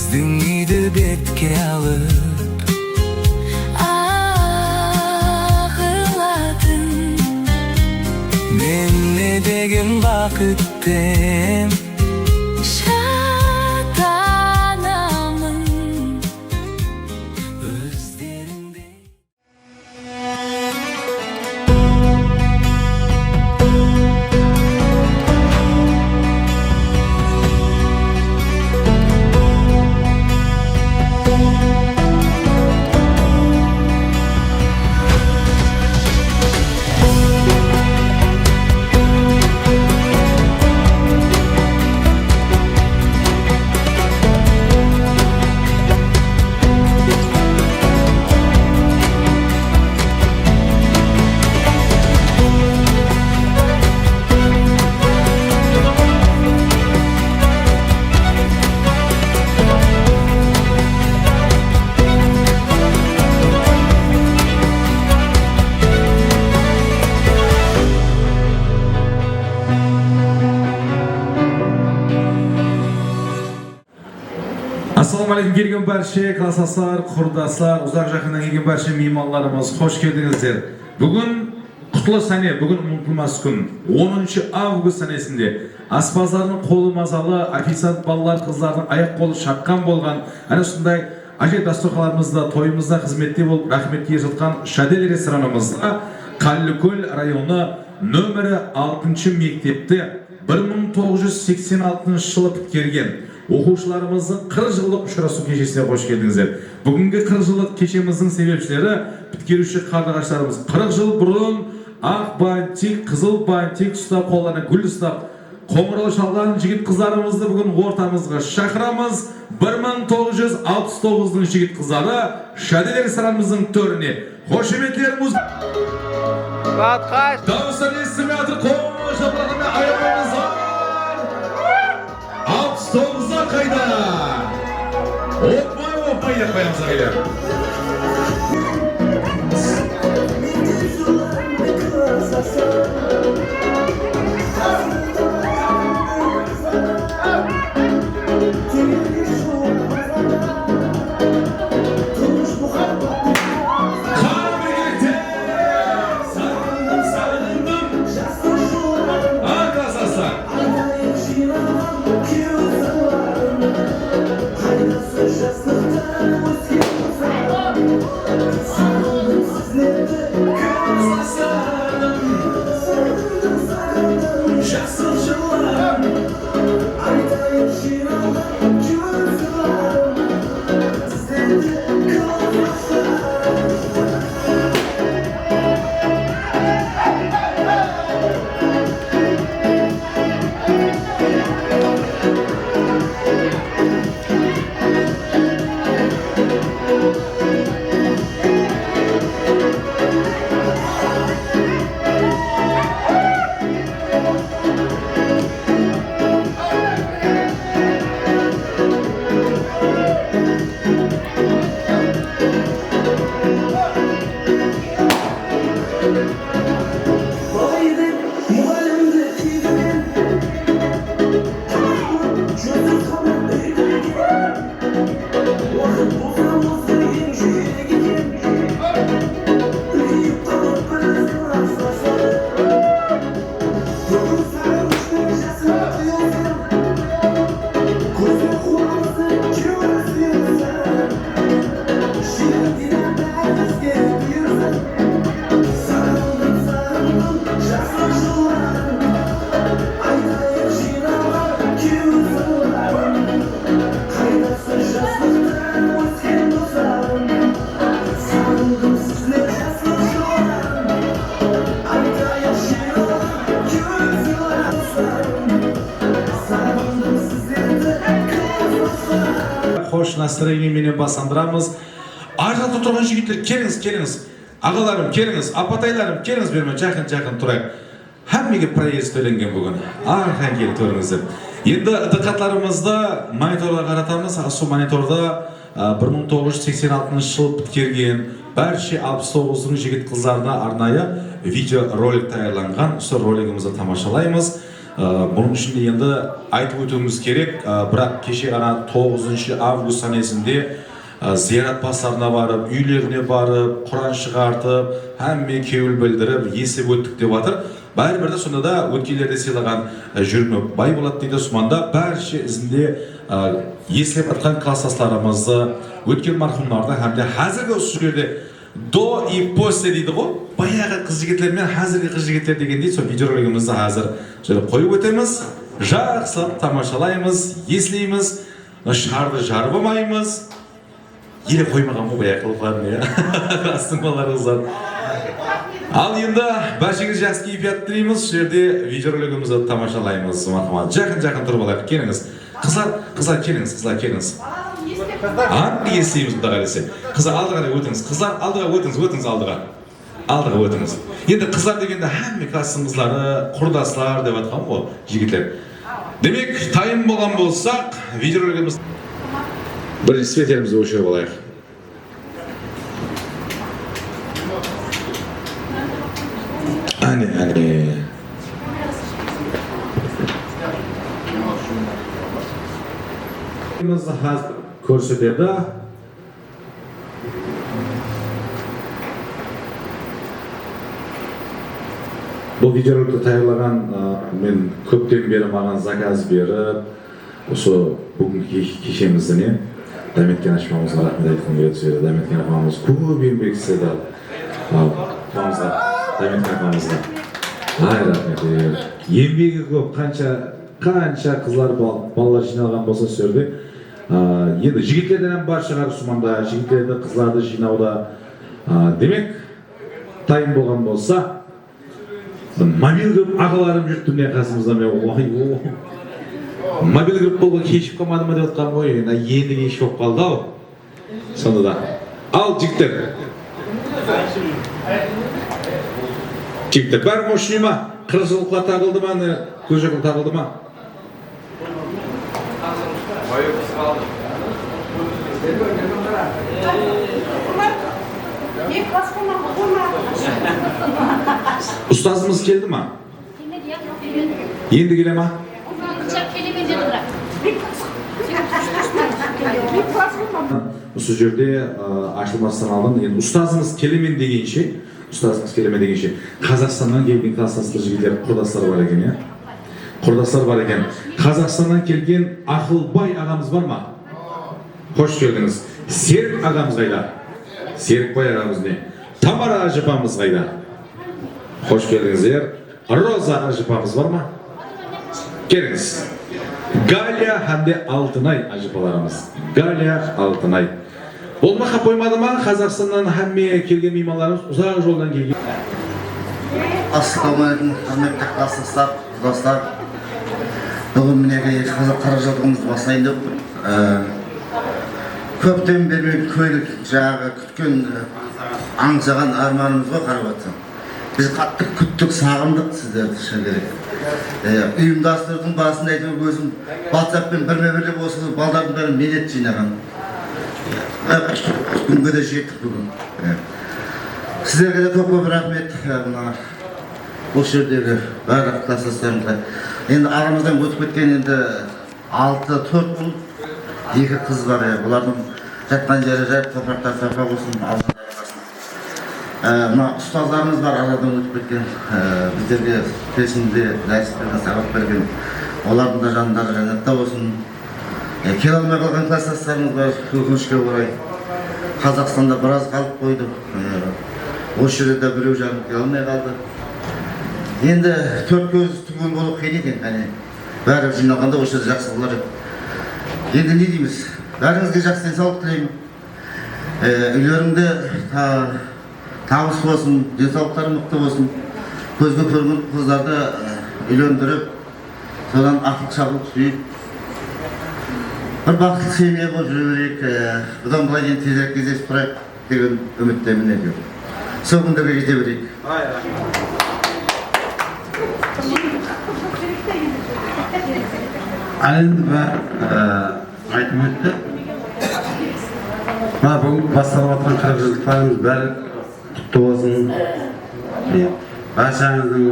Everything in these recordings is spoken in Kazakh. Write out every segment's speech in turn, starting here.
Біздің үйді бетке алып ағыладың. Мен не деген бақыттым, шаттанамын өздеріңде. Assalamualaikum kelген barcha klassdoshlar, qurdoshlar, uzoq yaqindan kelgan barcha mehmonlarimiz, xush keldingizlar. Bugun qutlug' sana, bugun unutilmas kun. 10-avgust sanasida aspazlarning qo'li mazali, ofitsiant bolalar, qizlarning oyoq qo'li shaqqan bo'lgan, ana shunday ajib dasturxonlarimizda, to'yimizda xizmatda bo'lib rahmatga yetgan Shadel restoranimizda Qalliko'l rayoni nomeri 6-mektepda 1986-yili bitkirgan o'quvchilarimizning 40 yillik uchrashuv kechasiga xush keldingizlar. Bugungi 40 yillik kechimizning sebepchilari bitkiruvchi qardoshlarimiz 40 yil burun oq bantik, qizil bantik ustab qo'llarına gul ustab qo'ng'iroq chalgan yigit qizlarimizni bugun o'rtamizga chaqiramiz. 1969 yigit qizlari Shadel restoranimizning to'rini qo'shimliklarimiz Batqash davsar istimiyatı qo'sh abrahimni ayolimiz Stolza kayda. Hoppa yapayım sayılar. Hoş настроение meni basandıramiz. Arada turgan yigitlar kelingіз. Ağalarım kelingіз, apataylarım kelingіз berme жақын turayıq. Hammaga proyekt to'langan bugun. Arxan kelib to'ringizlar. Endi diqqatlarimizda monitorga qaratamiz. Shu monitorda 1986-yil bitkirgan barcha 69 yigit qizlarga arnaya video rolik tayyorlangan. Shu roligimizni tomoshalaymiz. Bunun içinde енді айтып өтуіміз керек, бірақ кеше ғана 9 август санесінде зиярат бастарына барып, үйлеріне барып, Құран шығартып, әмме кеуіл білдіріп, есеп өттік деп жатыр. Бәрібір де сонда да өткелерде сыйлаған жүрмі бай болады дейді. Османда бәрше ізінде еслеп атқан класстастарымызды, өткен марқұмдарды һәм де қазіргі осы жерде до и после дейді ғой. Баяғы қыз-жігіттер мен қазіргі қыз-жігіттер дегендей, сол видеоролигімізді қазір қойып өтеміз. Жақсылап тамашалаймыз, еслейміз, шарды жарбымаймыз. Еле қоймаған бұл баяғы қылықтарын, астың баларыңыздар. Ал енді бәршеңіз жақсы кейфият тілейміз. Сол жерде видеоролигімізді тамашалаймыз. Жақын тұрып алайық. Келіңіз. Қыздар келіңіз. Естейміз бұнда қаресе. Қыздар алдыға өтіңіз. Қыздар алдыға өтіңіз алдыға. Алдыға өтіңіз. Енді қыздар дегенде әмме класстың қыздары, құрдаслар деп атқан ғой, жігіттер. Демек, тайым болған болсақ, видеоролигіміз бір светерімізді өшіріп алайық. Әне. Көрсетеді. Бұл видеороликті таярлаған мен көптен бері маған заказ беріп, осы бүгінгі кешемізді Дәметкен ашмамызға рахмет айтқым келеді. Дәметкен апамыз көп еңбек істеді. Дәметкен апамызға рахмет. Еңбегі көп, қанша қызлар балалар жиналған болса сөйледі. Енді жігіттерден бар шығар Османда, жігіттерді қызларды жинауда. Демек, тайым болған болса, мобил көп ағаларым жүртті міне қасымызда. Мобил көп болға кешіп қалмады ма деп отқан ғой, енді кешіп болып қалды ау. Сонда да. Ал жігіттер. Жігіттер, бәрі мошыны ма? Қырғызылыққа тағылды ма? Көжекіл тағылды ма? Ұстазымыз келді ма? Енді келе ма? Осы жерде ашылмастан алдым. Енді ұстазымыз келемен дегенше, Қазақстаннан келген класстастар жігіттер құрдастар бар екен, Құрдастар бар екен. Қазақстаннан келген Ақылбай ағамыз бар ма? Қош келдіңіз. Серік ағамыз қайда? Серікбай ағамыз не? Тамара ажыпамыз қайда? Қош келдіңіздер. Роза ажыпамыз бар ма? Келіңіз. Галя хәмде Алтынай ажыпаларымыз. Галя Алтынай. Болмақа қоймады ма? Қазақстаннан әмме келген меймандарымыз ұзақ жолдан келген. Ассалаумағалейкум, құрметті класстастар, құрдастар. Бүгін мінекей қаражатымызды басайын деп көптен бері жағы күткен аңсаған арманымызға қарап жатсам. Біз қатты күттік, сағындық сіздерді шын керек. Ұйымдастырудың басында айтып өзім WhatsApp-пен бірме-бірде болсаңыз балдардың бәрін медет жинаған. Күнге де жеттік бүгін. Сіздерге де көп рахмет. Осы жердегі барлық класстастарымызға. Енді арамыздан өтіп кеткен енді 4 ұл, 2 қыз бар. Бұлардың жатқан жері жат, топырақтар топырақ болсын, мына ұстаздарымыз бар, арадан өтіп кеткен. Біздерге пешінде дәріс берген, сабақ берген. Олардың да жанындары жәннатта болсын. Келе алмай қалған класстастарымыз бар, өкінішке орай. Қазақстанда біраз қалып қойды. Осы жерде де біреу жарым келе алмай қалды. Енді 4 көз түгел болу қиын екен. Бәрі жиналғанда осы жерде жақсы болар еді. Енді не дейміз? Бәріңізге жақсы денсаулық тілеймін. Үйлеріңде табыс болсын, денсаулықтары мықты болсын. Көзге көрген қыздарды үйлендіріп, содан ақылық-шақылық сүйіп, бір бақытты семья болып жүре берейік. Бұдан былай дейін тезірек кездесіп тұрайық деген үміттемін екеуі. Сол күндерге жете берейік. Әлемді бәрі айтып өтті. Бүгін басталып жатқан 40 жылдықтарымыз бәрі құтты болсын. Баршаңыздың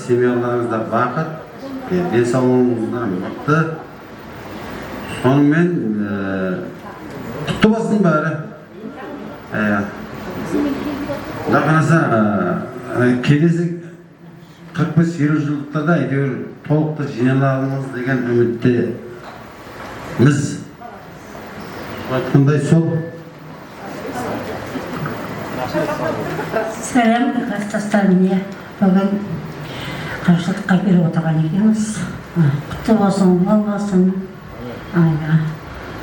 семьяларыңызда бақыт, денсаулығыңыздар мықты. Сонымен құтты болсын бәрі. Құда қаласа келесі 45-50 жылдықтарда әйтеуір толықты жиналамыз деген үміттеміз. Айтқандай сол. Сәлем, кластастарыме. Бүгін қаршылыққа беріп отырған екенбіз. Құтты болсын, мол болсын.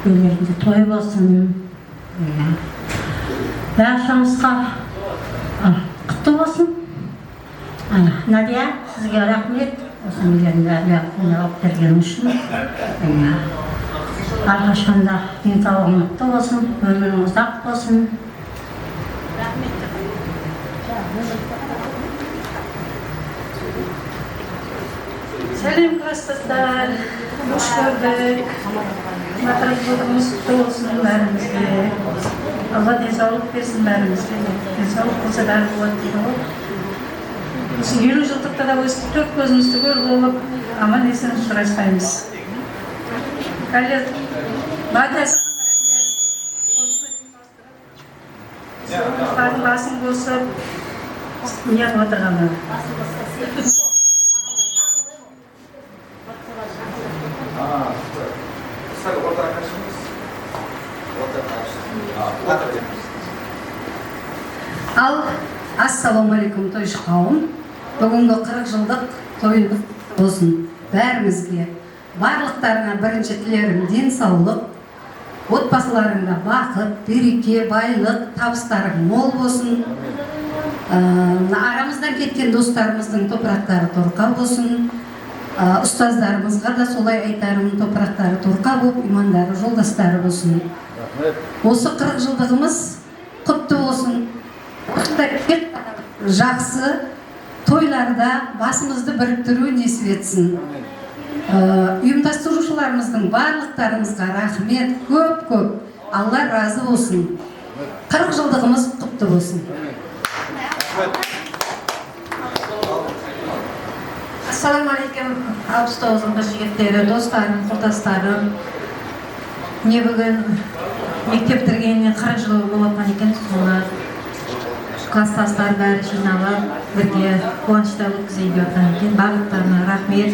Үйлерінде той болсын. Бәршаңызға құтты болсын. Надия, сізге рахмет. Осы үйлерінде алып берген үшін. Әрқашанда денсаулығың мықты болсын, өмірің ұзақ болсын. Сәлем, кластастар. Қош көрдік. Математикамыз құтты болсын бәрімізге. Алла денсаулық берсін бәрімізге. Денсаулық болса бәрі болады дейді ғой. Осы 50 жылдықта да өстіп төрт көзімізді көр болып, аман есен сұрасаймыз. Кәлер, Надия саған рахмет. Басын қосып, неғып отырғаны. Ал, ассалаумалейкум тойшы қауым. Бүгінгі 40 жылдық тойымыз болсын бәрімізге. Барлықтарына бірінші тілерім денсаулық, отбасыларыңда бақыт, береке, байлық, табыстарың мол болсын. Арамыздан кеткен достарымыздың топырақтары торқа болсын. Ұстаздарымызға да солай айтарым, топырақтары торқа болып, имандары, жолдастары болсын. Осы 40 жылдығымыз құтты болсын. Жақсы тойларда басымызды біріктіру несіп етсін. Ұйымдастырушыларымыздың барлықтарыңызға рахмет, көп-көп. Алла разы болсын. 40 жылдығымыз құтты болсын. Ассалаумалейкум, 69-ның жігіттері, достарым, құрдастарым. Не бүгін мектеп бітіргеніне 40 жыл болған екен, соны класстастар бәрі жиналып, бірге қуанышта өткізейді отқан екен. Барлықтарына рахмет.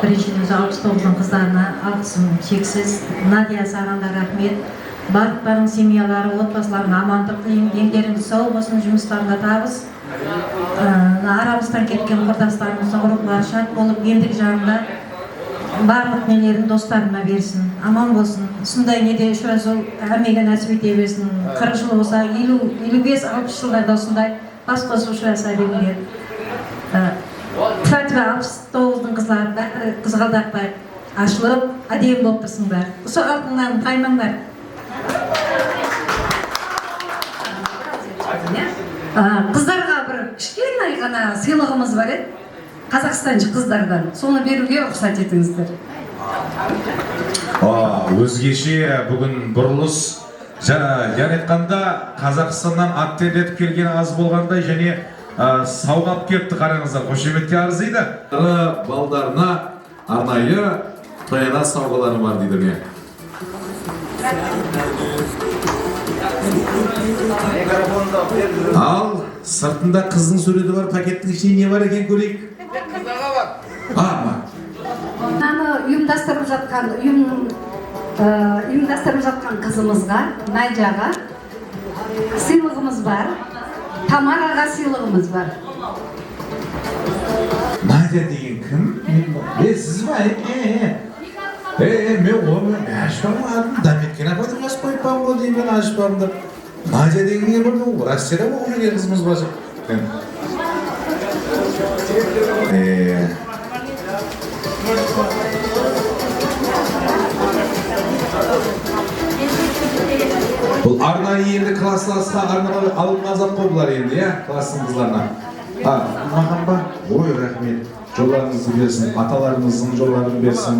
Біріншіден 69-ның қыздарына алғысым шексіз. Надия саған да рахмет. Барлықтарының семьялары, отбасыларына амандық тілеймін. Дендеріңіз сау болсын, жұмыстарында табыс. Арамыздан кеткен құрдастарымыздың рухлары шат болып, ендігі жарында барлық нелерін достарына берсін, аман болсын. Сондай неде ұшырасу әмеге нәсіп ете берсін. 40 жыл болса, 50-55-60 жылдарда осындай бас қосып ұшыраса беріңдер. Фатима 69-ның қызлары бәрі қызғалдақтай ашылып, әдемі болып тұрсыңдар. Осы алтыннан таймаңдар. Қыздарға бір кішкене ғана сыйлығымыз бар еді. Қазақстаншы қыздардан. Соны беруге рұқсат етіңіздер. Өзгеше бүгін бұрылыс яғни айтқанда Қазақстаннан ат терлетіп келген аз болғандай және сауғап кетті, қараңыздар, қошеметке арзиды. Балдарына арнайы тояна сауғалары бар дейді ме. Ал сыртында қыздың суреті бар, пакеттің ішінде не бар екен көрейік? Қыздаға бар. Ұйымдастырып жатқан қызымызға, Найжаға сыйлығымыз бар. Тамараға сыйлығымыз бар. Надя деген кім? Сіз ба? Мен оны ашпамадым. Даметкен ападым ашпайпам ғой деймін, мен ашпамдым. Надя деген не болды? Россияда оқып жүрген қызымыз ба? Бұл арнайы енді классласқа арнайы алынған зат қой бұлар енді, класстың қызларына. Маған ба? Ой, рахмет. Жолдарыңызды берсін, аталарыңыздың жолдарын берсін.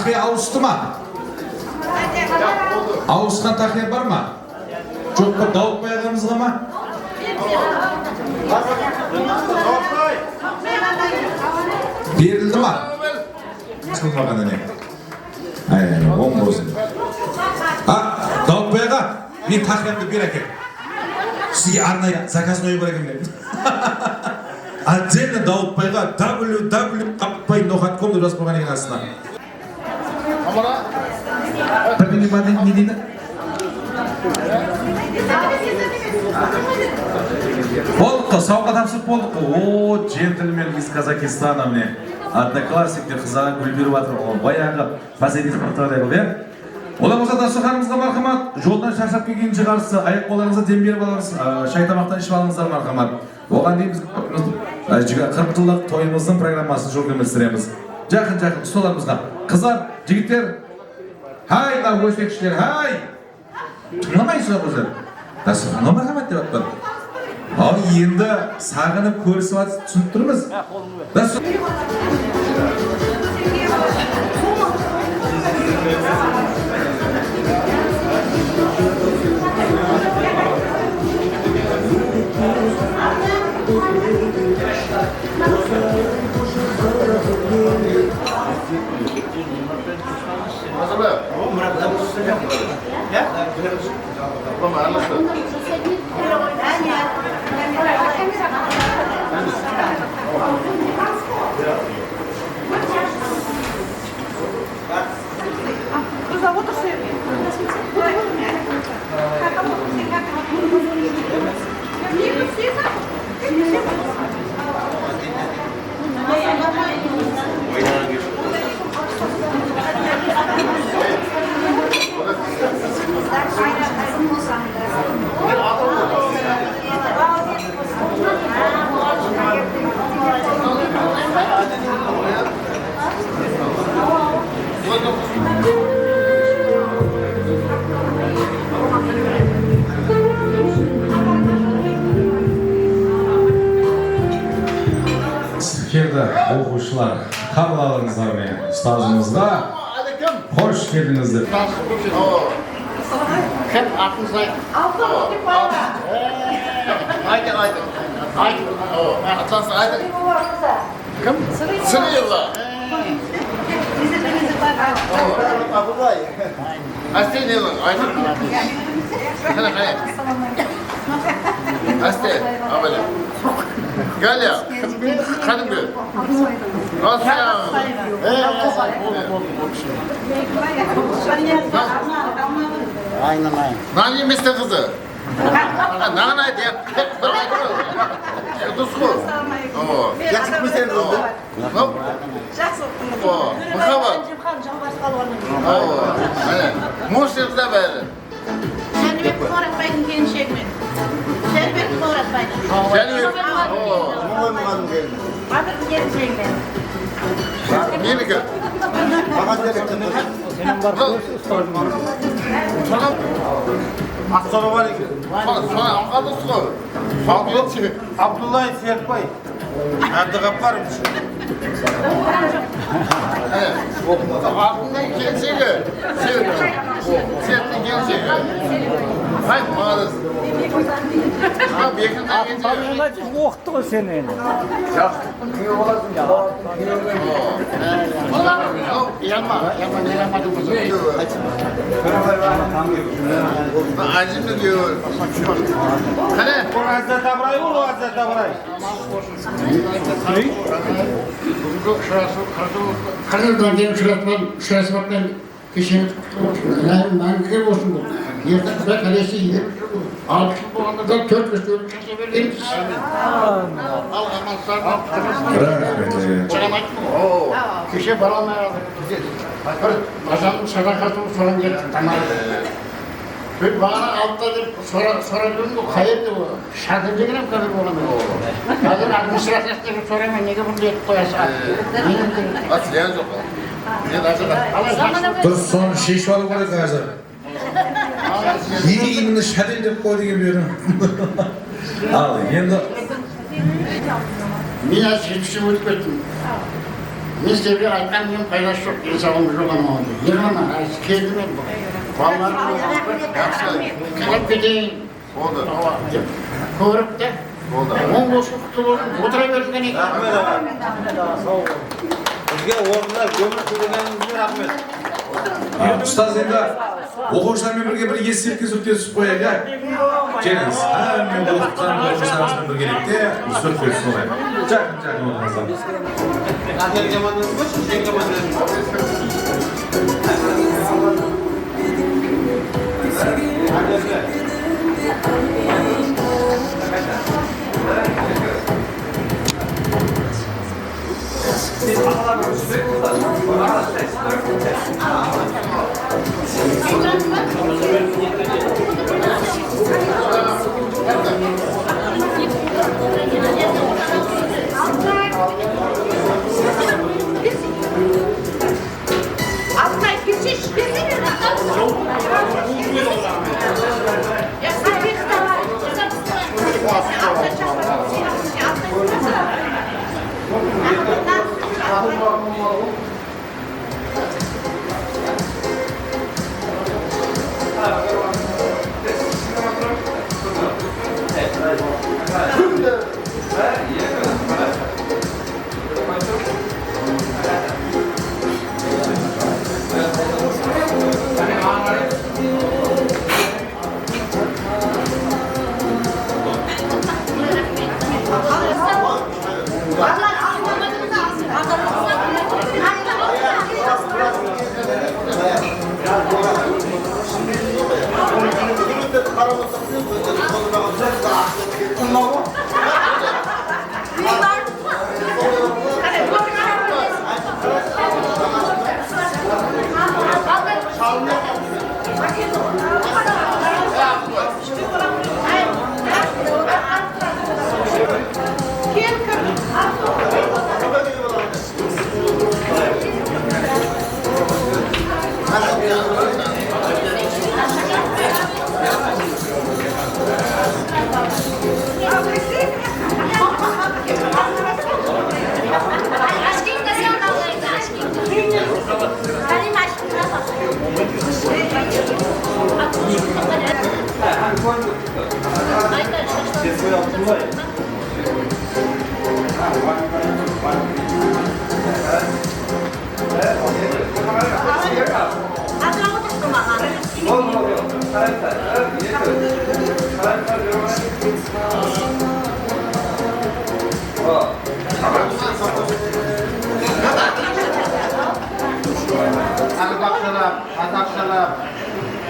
Tahiye avuştu mu? Avuşkan tahiye var mı? Çok mu Davut Bey ağamızga mı? Berildi mi? Çıkılmagan ne? Aynen, on olsun. Ha, Davut Bey ağa, ben tahiyemde bir eke. Sizge arnaya zakasını oyun bırakayım dedim. Отдельно Davut Bey ağa www.kapbaynohat.com deb yozib qo'ygan ekan aslida. Bir ne deydi? Болдық, сауға тапсырып болдық. О, джентльмен из Казахстана міне. Одноклассниктер қызаға гүл беріп жатыр. О, баяғы позитив фотоғдай бұл, иә? Одан болса дастарханымызға мархамат. Жолдан шаршап келген шығарсы, аяқ қолдарыңызға дем беріп алыңыз, шай тамақтан ішіп алыңыздар мархамат. Оған дейін біз 40 жылдық тойымыздың программасын жүргіземіз. Жақын столарымызға. Қыздар, жігіттер, хай, мына өсекшілер, хай! Тыңламайсыздар өзі. Дастарханға мархамат деп атпады. Ал енді сағынып көрісіп атып түсініп тұрмыз. Келді оқушылар, қабыл алыңыздар мен ұстазымызға қош келдіңіздер. Kım aklınıza... Aydın. Atlas aydın. Kım? Sırıyorlar. Abdullah. Aslı ne lan? Aydın. Kana. Aslı. Abone. Gel ya. Kanım gör. Nasıl ya? Aynen. Nani yemeste kızı? Nani diye. Dusku. Yakışık mısın kızı? Mıkabat. Moşluk da böyle. Sen bir öğretmenin gençliğin. Sen bir öğretmenin. Bakın gençliğin. Yeni gel. Assalamu alaikum. Sonra avukatı sor. Abdullah Serpay. Abdugappar'mış. Aklından gençliği. Serp'in gençliği. Hayır mağarası. Abi yakından gençliği. Оқытты ғой сені енді. Yanma ne yapmadın kızım? Acımlı diyor. Kale. O Hazreti Abray ol, o Hazreti Abray. Kanaldan gelip şurası baktan kişinin ben güzel olsun bu. Yerden kısa kalesi yiyip altı bu anda da 4 üstü verir. Al hemen sardan. Çaram açma. Kişi bana Azam sadakatını soran geldi. Tamam. Bir bana altta sorabilirim bu kayıttı bu. Şarkıcı gibi kabul olamıyor. Hazır administrasyonda soramıyor. Ne bunu diye koyarsa. Bak ne yazıyor? Ne yazıyor? Dur son şiş var orada kazı. Yeni şadil dep koydu gibi. Al, endi Niye hiçbir şey unutmadım. мен сізге айтқан мен пайдасы жоқ, денсаулығым жоқ анау деп. Ерлан келдім мен балаларым жақсы келіп кетейін деп көріп те оң болсын құтты болсын отыра бердім екен. Бізге орнына көмір төлегеніңізге рахмет. Ұстаз енді оқушылармен бірге бір естелікке өткізіп қояйық, иә? Келіңіз. Мен оқытқан оқушыларымызбен біргелікте сөз сөйлесіп алайық. Жақын отырыңыздар. Қандай командаңыз ба? Шешен командаңыз Altay geçiş. Ya sen bir tane.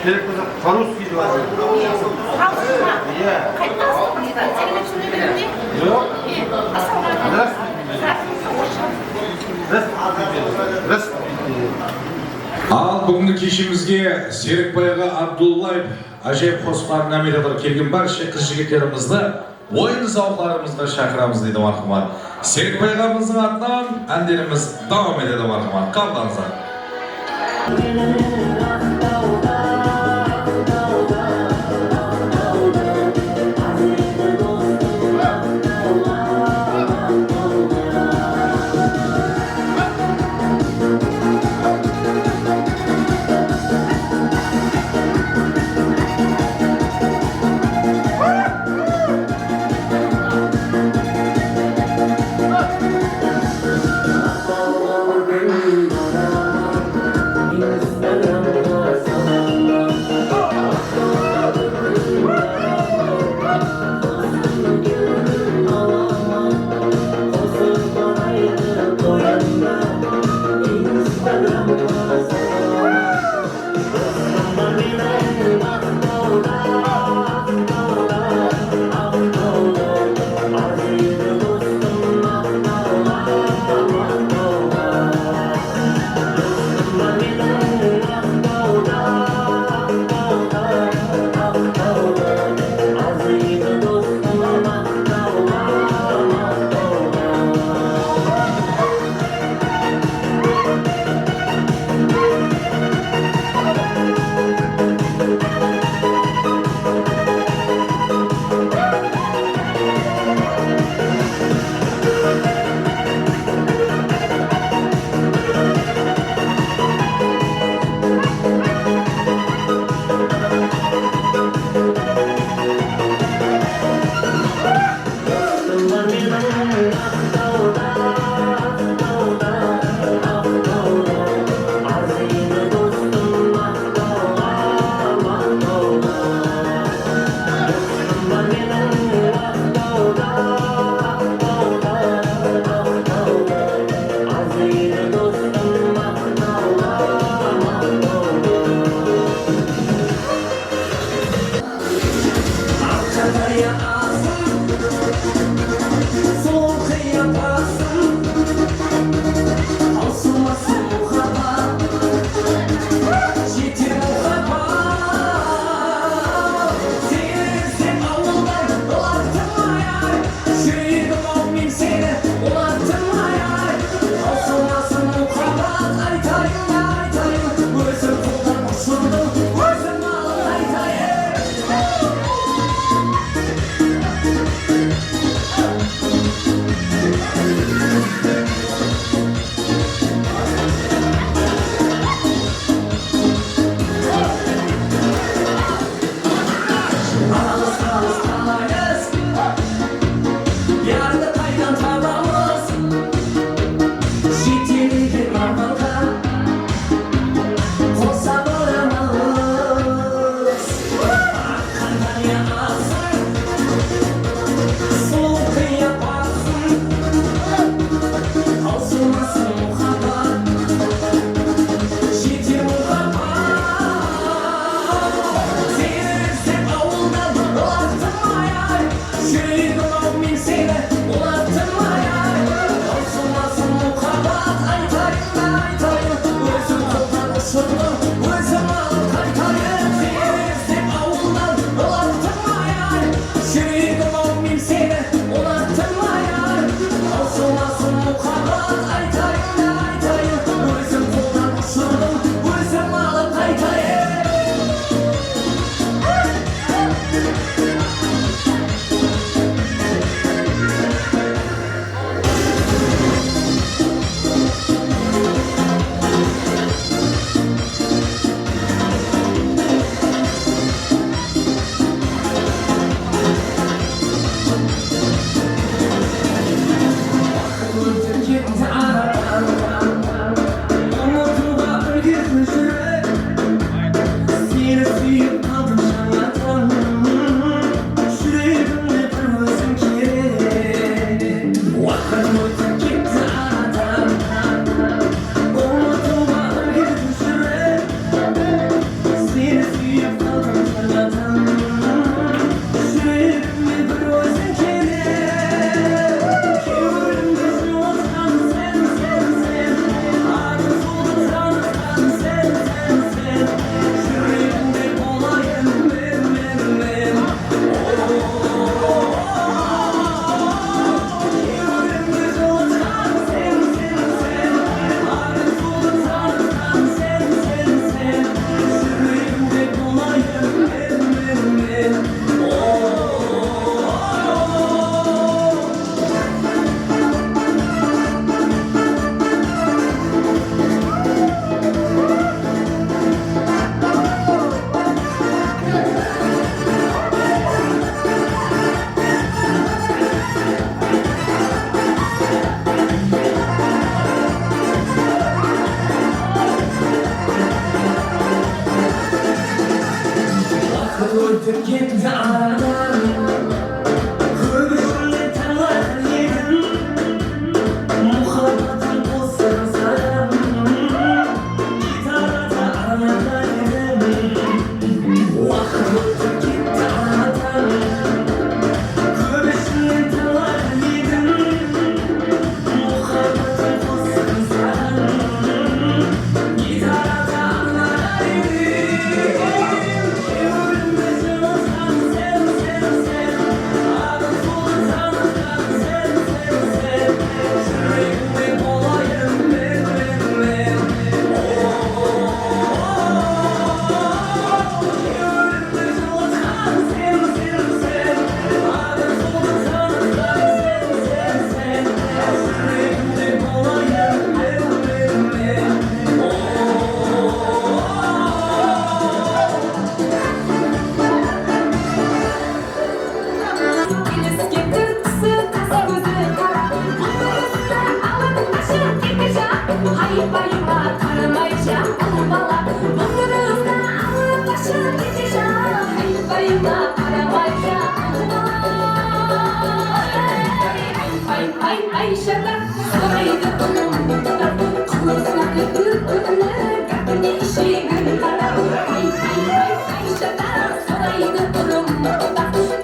Kelip kızım, Karus gibi var. Yok. Ал бүгінгі кешімізге Серікбайға Абдуллаев Ажеп қосқан намередар келген барша қыз-жігіттерімізді ойын зауқларымызға шақырамыз дейді марқұмат. Серікбайғамыздың атынан әндеріміз давам етеді марқұмат. Қабылдаңыздар. Thank you.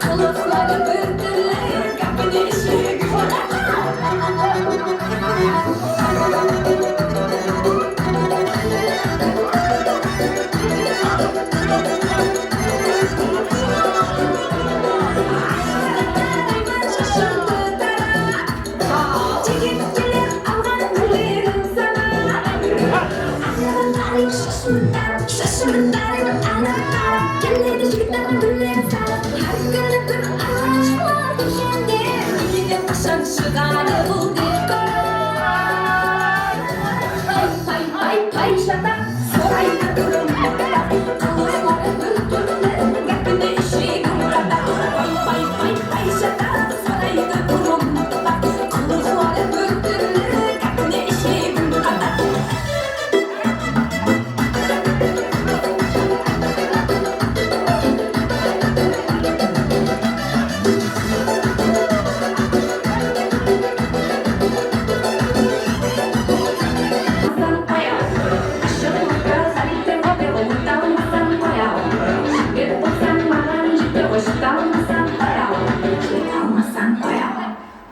Kılıfları Baştan çıkarı bu bir karar. Pay pay pay şata soraydı durumda. Kılıçları bülbülle gepine işi kumrada. Pay pay pay pay şata soraydı durumda. Kılıçları bülbülle gepine işi kumrada.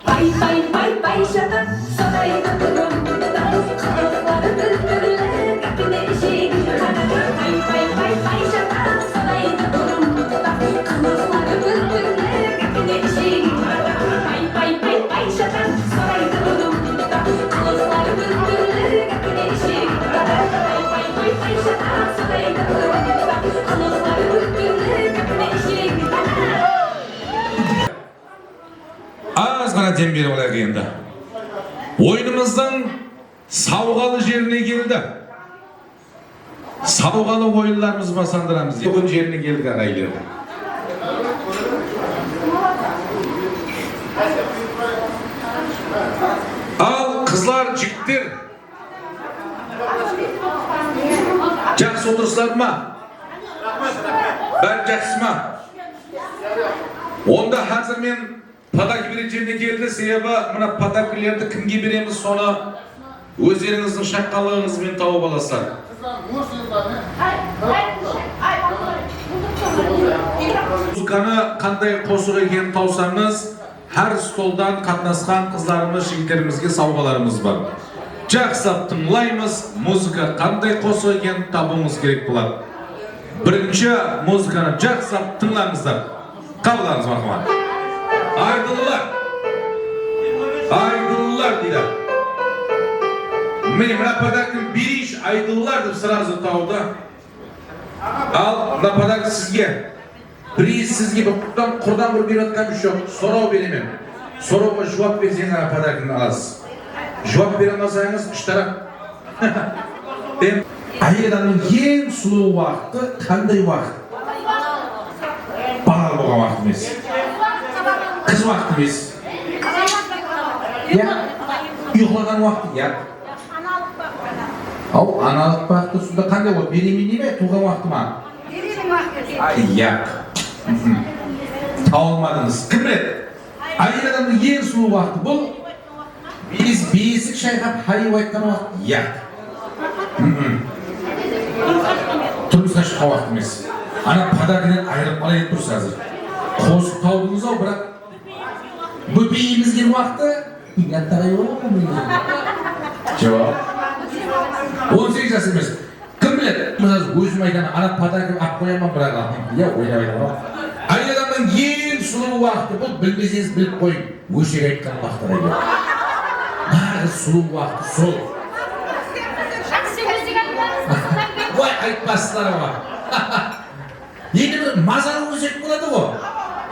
Bay bay bay bay şata sarayda durumda kılıçları bülbülle gepine işi bay bay bay bay şata sarayda durumda kılıçları bülbülle gepine işi bay bay bay bay şata sarayda durumda kılıçları bülbülle gepine işi bay bay bay bay şata sarayda durumda kılıçları bülbülle gepine işi. Az gana dem berip alayık endi. Oyunumuzdan savgalı жерine geldi. Savgalı oyunlarımız basandıramız. Bugün жерine geldik agaylar. Al kızlar, jigitler. Жақсы отырсыздар ма? Бәрі жақсы ма? Onda hazır men padak vereceğine geldi, себебі мына padaklarды kimге береміз, соны өздеріңіздің шаққалығыңызбен тауып аласыздар. Музыканы қандай қосық екенін таусаңыз, әр столдан қатынасқан қыздарымыз, жігіттерімізге сауғаларымыз бар. Жақсылап тыңлаймыз, музыка қандай қосық екенін табуыңыз керек болады. Бірінші музыканы жақсылап тыңлаңыздар. Қабылдаңыз мархамат. Aydınlar. Aydınlar deydi. Benim rapadakın bir iş aydınlardır sırası tavda. Al rapadak sizge. Priz sizge kurdan bir atkan bir şey yok. Soru benim. Soruğa cevap vereceğiniz rapadakın alası. Cevap veremezseniz iştara. Ayıdanın en sulu vakti kanday vakti? Bana boğa vaktimiz. Kız vaktimiz. Ya, uyuklagan vakti ya. Au, analık vakti suda kanday o? Berimin mi, tuğan vakti mi? Berimin vakti. Ay ya. Tavılmadınız. Kıbret. Ayıdanın en sulu vakti bu. Biz beyisik şayqap hayı vaytkan vakti ya. Turmuşqa çıqa vaktimiz. Ana padaginen ayrılıp alayıp dursa hazır. Qo'shiq tavdingiz-ov, biroq bu beyimizga vaqti yattaga yo'q mu? Javob. 18 yosh emas. Kim biladi? Men o'zim aytaman, ana padagini olib qo'yaman, biroq ya o'ynab aytaman. Ayollarning eng suluv vaqti bu, bilmasangiz bilib qo'ying. O'sha aytgan vaqtlar. Bari suluv vaqti sol. Voy aytmaslar va. Yeni bir mazal o'zak bo'ladi u.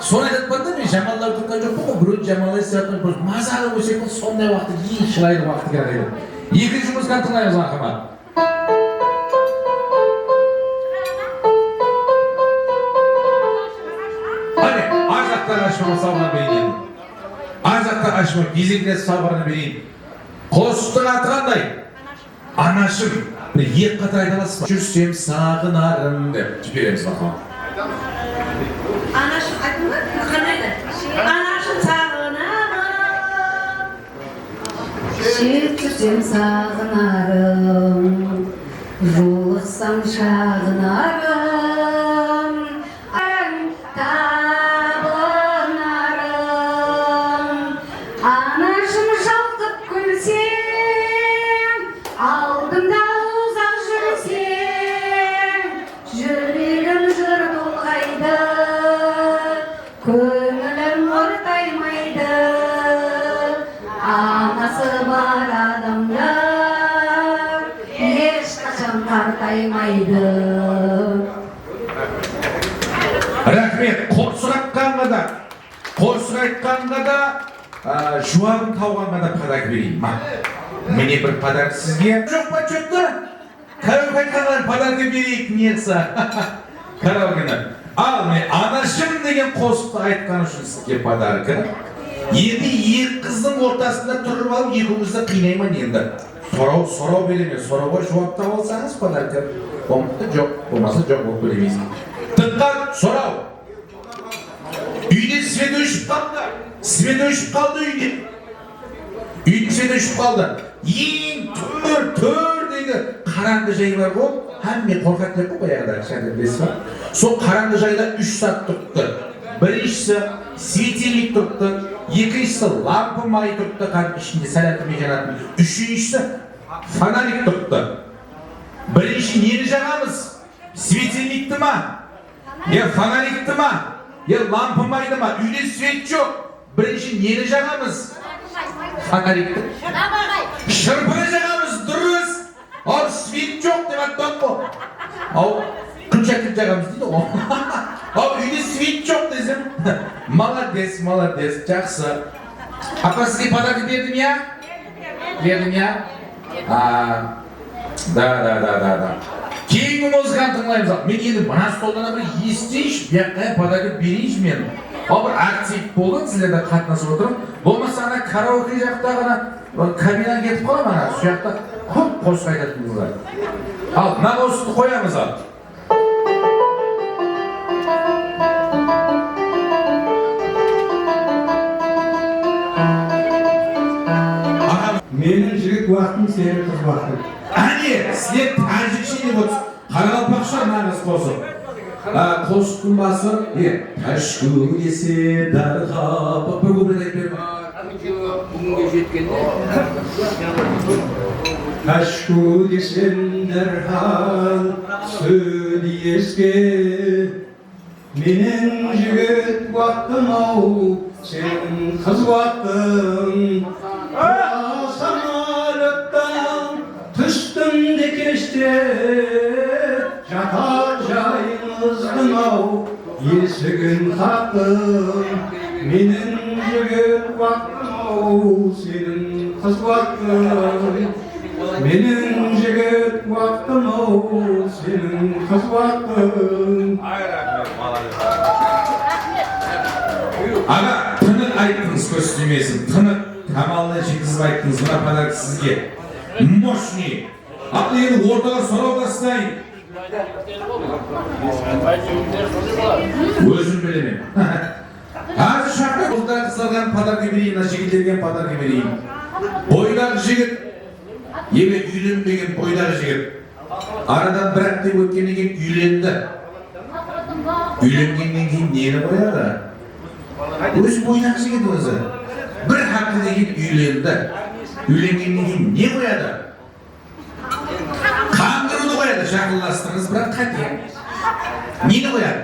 Sonra aytib qo'ydim, men jamoalar turgan yo'q-ku, bir jamoalar siyatni bir mazal o'zak sonday vaqti, eng chiroyli vaqti kerak edi. Ikkinchi muzikani tinglaymiz marhamat. Hadi, arzaklar aşma sabrını vereyim. Arzaklar aşma, bizimle sabrını vereyim. Qo'shiqni ati qanday? Anaşım. Yer qatar aytalasız mı? Jursem sağınarım deb beremiz marhamat. Anaşım aytma, qanday? Anaşım sağınarım. Jursem sağınarım. Ruhsam şağınarım. Tabınarım. Anaşım şalqıp gülsem, aldımda uzak жүrsем, жүрегім жыр толғайды, көңілім ортаймайды. Анасы бар адамдар ешқашан қартаймайды. Рахмет. Qo'shiq aytqanda da Жуабын тауғанға да подарок берейін. Міне бір подарок сізге. Жоқ па, чөтті? Караокеға подарок берейік, нетса. Караокені. Ал, мен анашым деген қосықты айтқан үшін сізге подарок. Енді екі қыздың ортасында тұрып алып, екеумізді қинаймын енді. Сорау береме, сорауға жауап таба алсаңыз подарок. Болмақты жоқ, болмаса жоқ болып беремейсің. Тыққан сорау. Үйде свет өшіп қалды. Свет өшіп қалды үйде. Үйдің свет өшіп қалды. Ең төрдегі қараңғы жай бар ғой. Әмме қорқат деп қояғыда кішкентай білесіз ба? Сол қараңғы жайда 3 сағат тұрыпты. Біріншісі светильник тұрыпты, екіншісі лампы май тұрыпты, қанып ішінде сәләтімен жанатын. Үшіншісі фонарик тұрыпты. Бірінші нені жағамыз? Светильникті ма? Фонарикті ма? Лампы майды ма? Үйде свет жоқ. Бірінші нені жағамыз? Фонарикті. Шырпыны жағамыз, дұрыс. Ал свет жоқ деп аттан бұл. Ал күншәкіт жағамыз дейді ғой. Ал үйде свет жоқ десем. Молодец, молодец, жақсы. Апа сізге подарок бердім я? Бердім я? Да. Кейінгі музыканы тыңлаймыз. Мен енді мына столдан бір естейші, бияққа подарок берейші мен. Ал бір актив болдың, сіздерді қатынасып отырым. Болмаса ана караоке жақта ғана кабинаға кетіп қалам ана, сол жақта көп қосық айтатыныңызға. Ал, мына қосықты қоямыз ал. Менің жігіт уақытым, сенің қыз уақытың. Әне, сіздер тәжікше деп отырсыз. Қарақалпақша нағыз қосық. Қосықтың басы, тәшкі десе дарға, бір көмір айтып беріп. Бүгінге жеткенде Тәшкі десем дәрхал сөйлі еске. Менің жігіт уақытым ау, сенің қыз уақытың. Самолеттен түстім де кеште, жатар жайымыздың ау, есігін қақтым. Менің жігіт уақытым ау, сенің қыз уақытың. Менің жігіт уақытым ау, сенің қыз уақытың. Аға, тынық айттыңыз көстемесін, тынық. Камалына жеткізіп айттыңыз, мына подарок сізге. Мощный. Ал енді ортаға сұрау тастайын. Өзім білемін. Қазір шақта ұлдар қыздардан подарок берейін, жігіттерген подарок берейін. Бойдағы жігіт, егер үйленбеген бойдағы жігіт. Арадан бір апта өткеннен кейін үйленді. Үйленгеннен кейін нені қояды? Өзі бойдағы жігіт өзі. Bir haftada git үйленді. Үйленгеннен кейін не қояды? Қандыруды қояды, жақынластыңыз, бірақ қате. Нені қояды?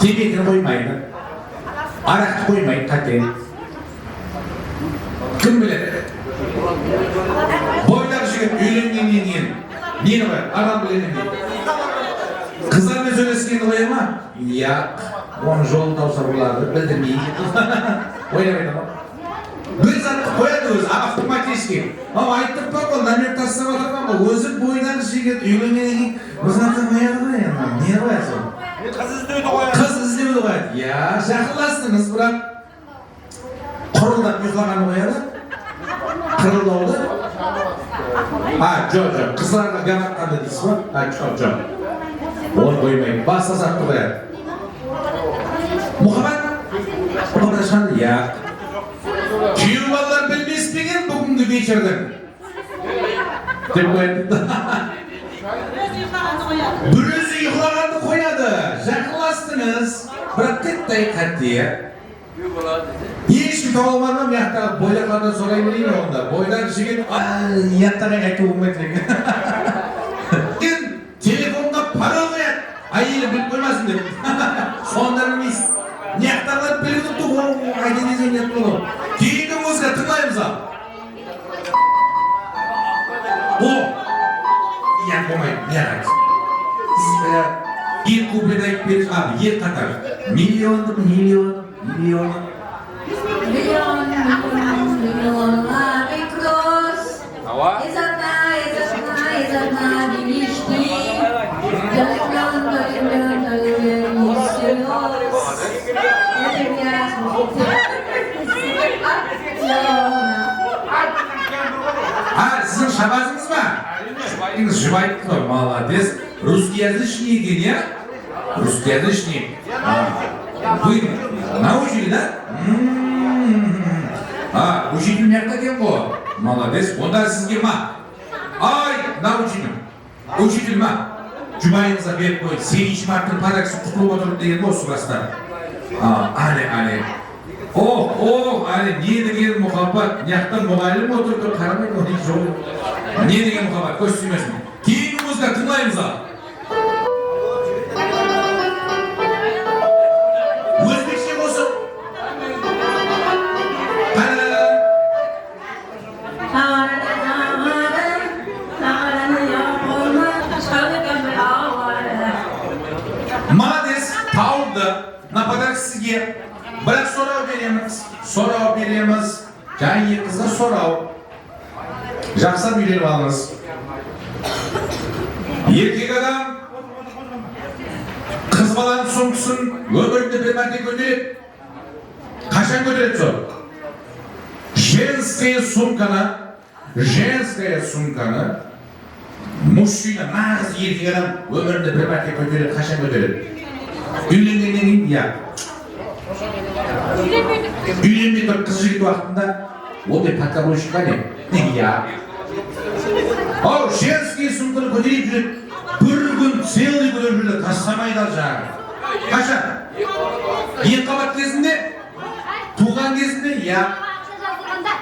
Темекіні қоймайды. Арақты қоймайды, қате. Кім біледі? Бойдағы жігіт үйленгеннен кейін нені қояды? Адам біледі. Қыздармен сөйлескенді қоя ма? Оның жолын тауса бұларды білдірмейді. Ойнамайды ма? Бір затты қояды өзі, автоматически. Айттып па бұл, намек тастап отырған бұл. Өзі бойдағы жігіт үйленгеннен кейін бұл затты қояды ғой енді. Не қоясың? қыз іздеуді қояды. Қыз іздеуді қояды. Жақынластыңыз, бірақ құрылдап ұйқылағаны қояды. Қырылдауды. Жоқ. Қызларға гаматтанды дейсіз ба? Жоқ. Оны қоймайды. Баста затты қояды. Мұхаммад Мұхаммад күйеу балалар білмес пеген бүгінгі вечердің деп қояды. Бір өзі ұйқылағанды қояды. Жақынластыңыз, бірақ кеттай қатты. Ешкім тауылмадым, яқтағы бойлақлардан сұрай берейін онда. Бойдағы жігіт, яқтағы қайту болмайды. Телефонға пара қояды. Әйелі біліп қоймасын деп. Сонда білмейсің. Яқтағылар біліп тұқты, қайтен дезен ет болу. Кейінгі музыка тыңдаймыз ал. Болмайды, не қайтсын. Ел куплет айтып беріп, ел қатар. Миллионды. Milionlaricos. Hava. Ezana, bilişti. Ha, sizin şabazınız mı? Şubayınız, şubayınız mı? Молодец. Русскоязычный екен, я? Русскоязычный. Вы научили, да? Учитель мягко екен ғой. Молодец. Онда сізге ма? Ай, научитель. Учитель ма? Жұбайыңызға беріп қойды. 8 марттың подаркасын құтылып отырып деген ғой осы баста. Ане. Ане, не деген мұхаббат. Мияқтан мұғалім отырды, қарамай оның жолы. Не деген мұхаббат, көз сүймесін. Кейінгі музыка тыңдаймыз ал. Өзбекше болсын. Молодец, тауды. На подарок сізге. Бірақ сорау береміз. Және қызға сорау. Жақсап үйлеріп алыңыз. Еркек адам қыз баланың соңғысын өмірінде бір мәрте көтереді. Қашан көтереді сол? Женская сумканы мужчина, нағыз еркек адам өмірінде бір мәрте көтереді. Қашан көтереді? Үйленгеннен кейін, я. Үйленбей тұрып қыз жігіт уақытында ол деп подкаблучка не? Я. Ау, женский сумканы көтеріп жүреді. Бір күн целый көтеріп жүреді. Тастамайды ал жаңағы. Қашан? Ең қабат кезінде? Туған кезінде? Я.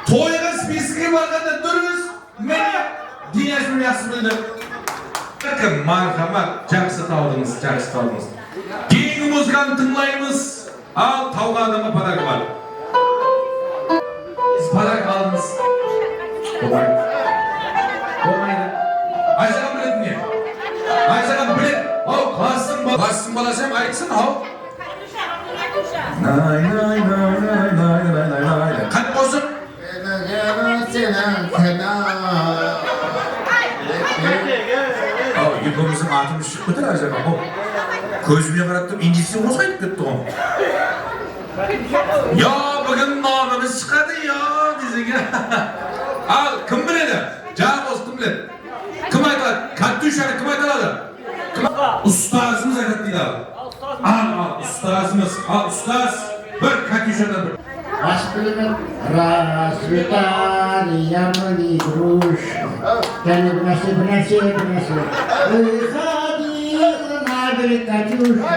Тойға списке барғанда дұрыс. Міне, денесін жақсы білді. Мархамат, жақсы таудыңыз. Кейінгі музыканы тыңлаймыз. Ал тауға адамға подарок бар. Сіз подарок алдыңыз. Болмайды. Айсаған біледі ме? Айсаған біледі. Ау, кластың баласым айтсын, ау. Қат қосып. Ау, екеуміздің атымыз шығып кетер, Айсаған. Көзіме қарап тұрып, инжекция қосқайтып кетті ғой. Я, бүгін намымыз шығады, я, десеге. Ал, кім біледі? Жаңа қос, кім біледі? Кім айтылады? Катюшаны кім айтылады? Ұстазымыз айтады дейді ал. Ұстазымыз. Ал, ұстаз, бір Катюшадан бір. Расцветали яблони груши, я не принеси. Выходила на берег Катюша,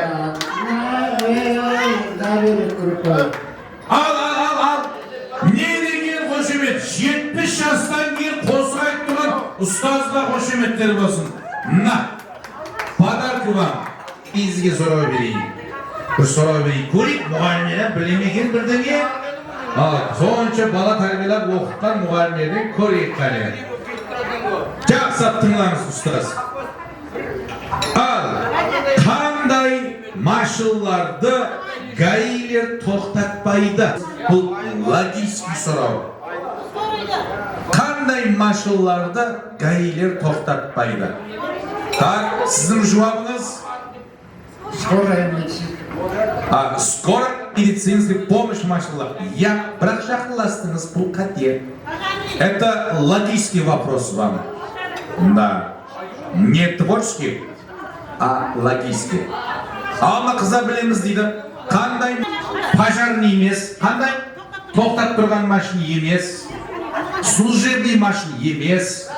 на берег крутой. Ал. Не деген қошемет? 70 жастан кейін қосық айтып тұрған ұстазға қошеметтер болсын. На, подаркы вам. Бізге сұрау берейін. Бір сұрау берейін. Көрейік, мұғалімдерден білемеген бірдеңе. Сонша бала тәрбиелеп оқытқан мұғалімдерден көрейік қане. Жақсап тыңлаңыз, ұстаз. Ал, қандай машиналарды гаилер тоқтатпайды? Бұл логический сұрау. Қандай машиналарды гаилер тоқтатпайды? Так, сіздің жауабыңыз? Скорая медицина. Скоро медицинский помощь машиналар. Я бірақ жақындастыңыз, бұл қате. Это логический вопрос вам. Да. Не творческий, а логический. Алма қыза білеміз дейді. Қандай пожарный емес, қандай тоқтап тұрған машина емес, служебный машина емес.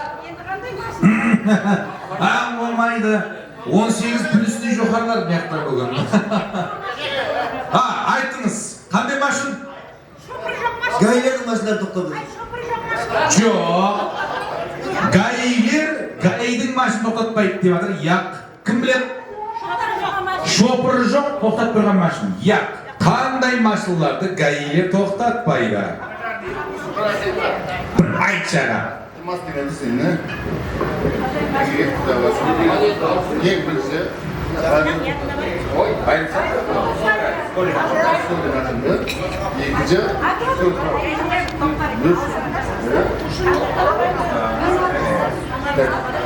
Болмайды. 18 плюсный жоғарлар мияқтар бүгін. Айтыңыз, қандай машин? Гаилердің машиналары тоқтады. Жоқ. Гаидің машин тоқтатпайды деп жатыр. Яқ. Кім біледі? Шопыры жоқ, тоқтап тұрған машин. Яқ. Қандай машиналарды гаилер тоқтатпайды? Айтшы аға.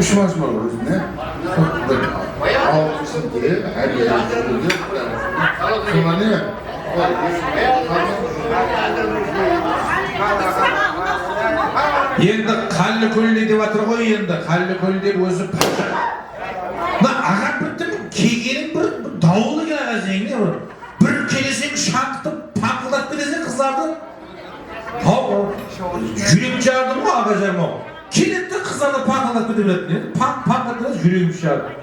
Üç maç var özüne. Altısı diye her yere gidiyor. Sonra ne? Endi qalli ko'lli deb o'tirg'oy endi qalli ko'lli deb o'zi pacha. Ma ag'ab bitdim kelganing bir davulli kelag'azingni bir kelesang shaqtib paqillatib kelesang qizlarni. Ha, yurib jardim agajarmo. Kelibdi qizlarni paqillatib ketibdi. Paqillatib yurib jardim.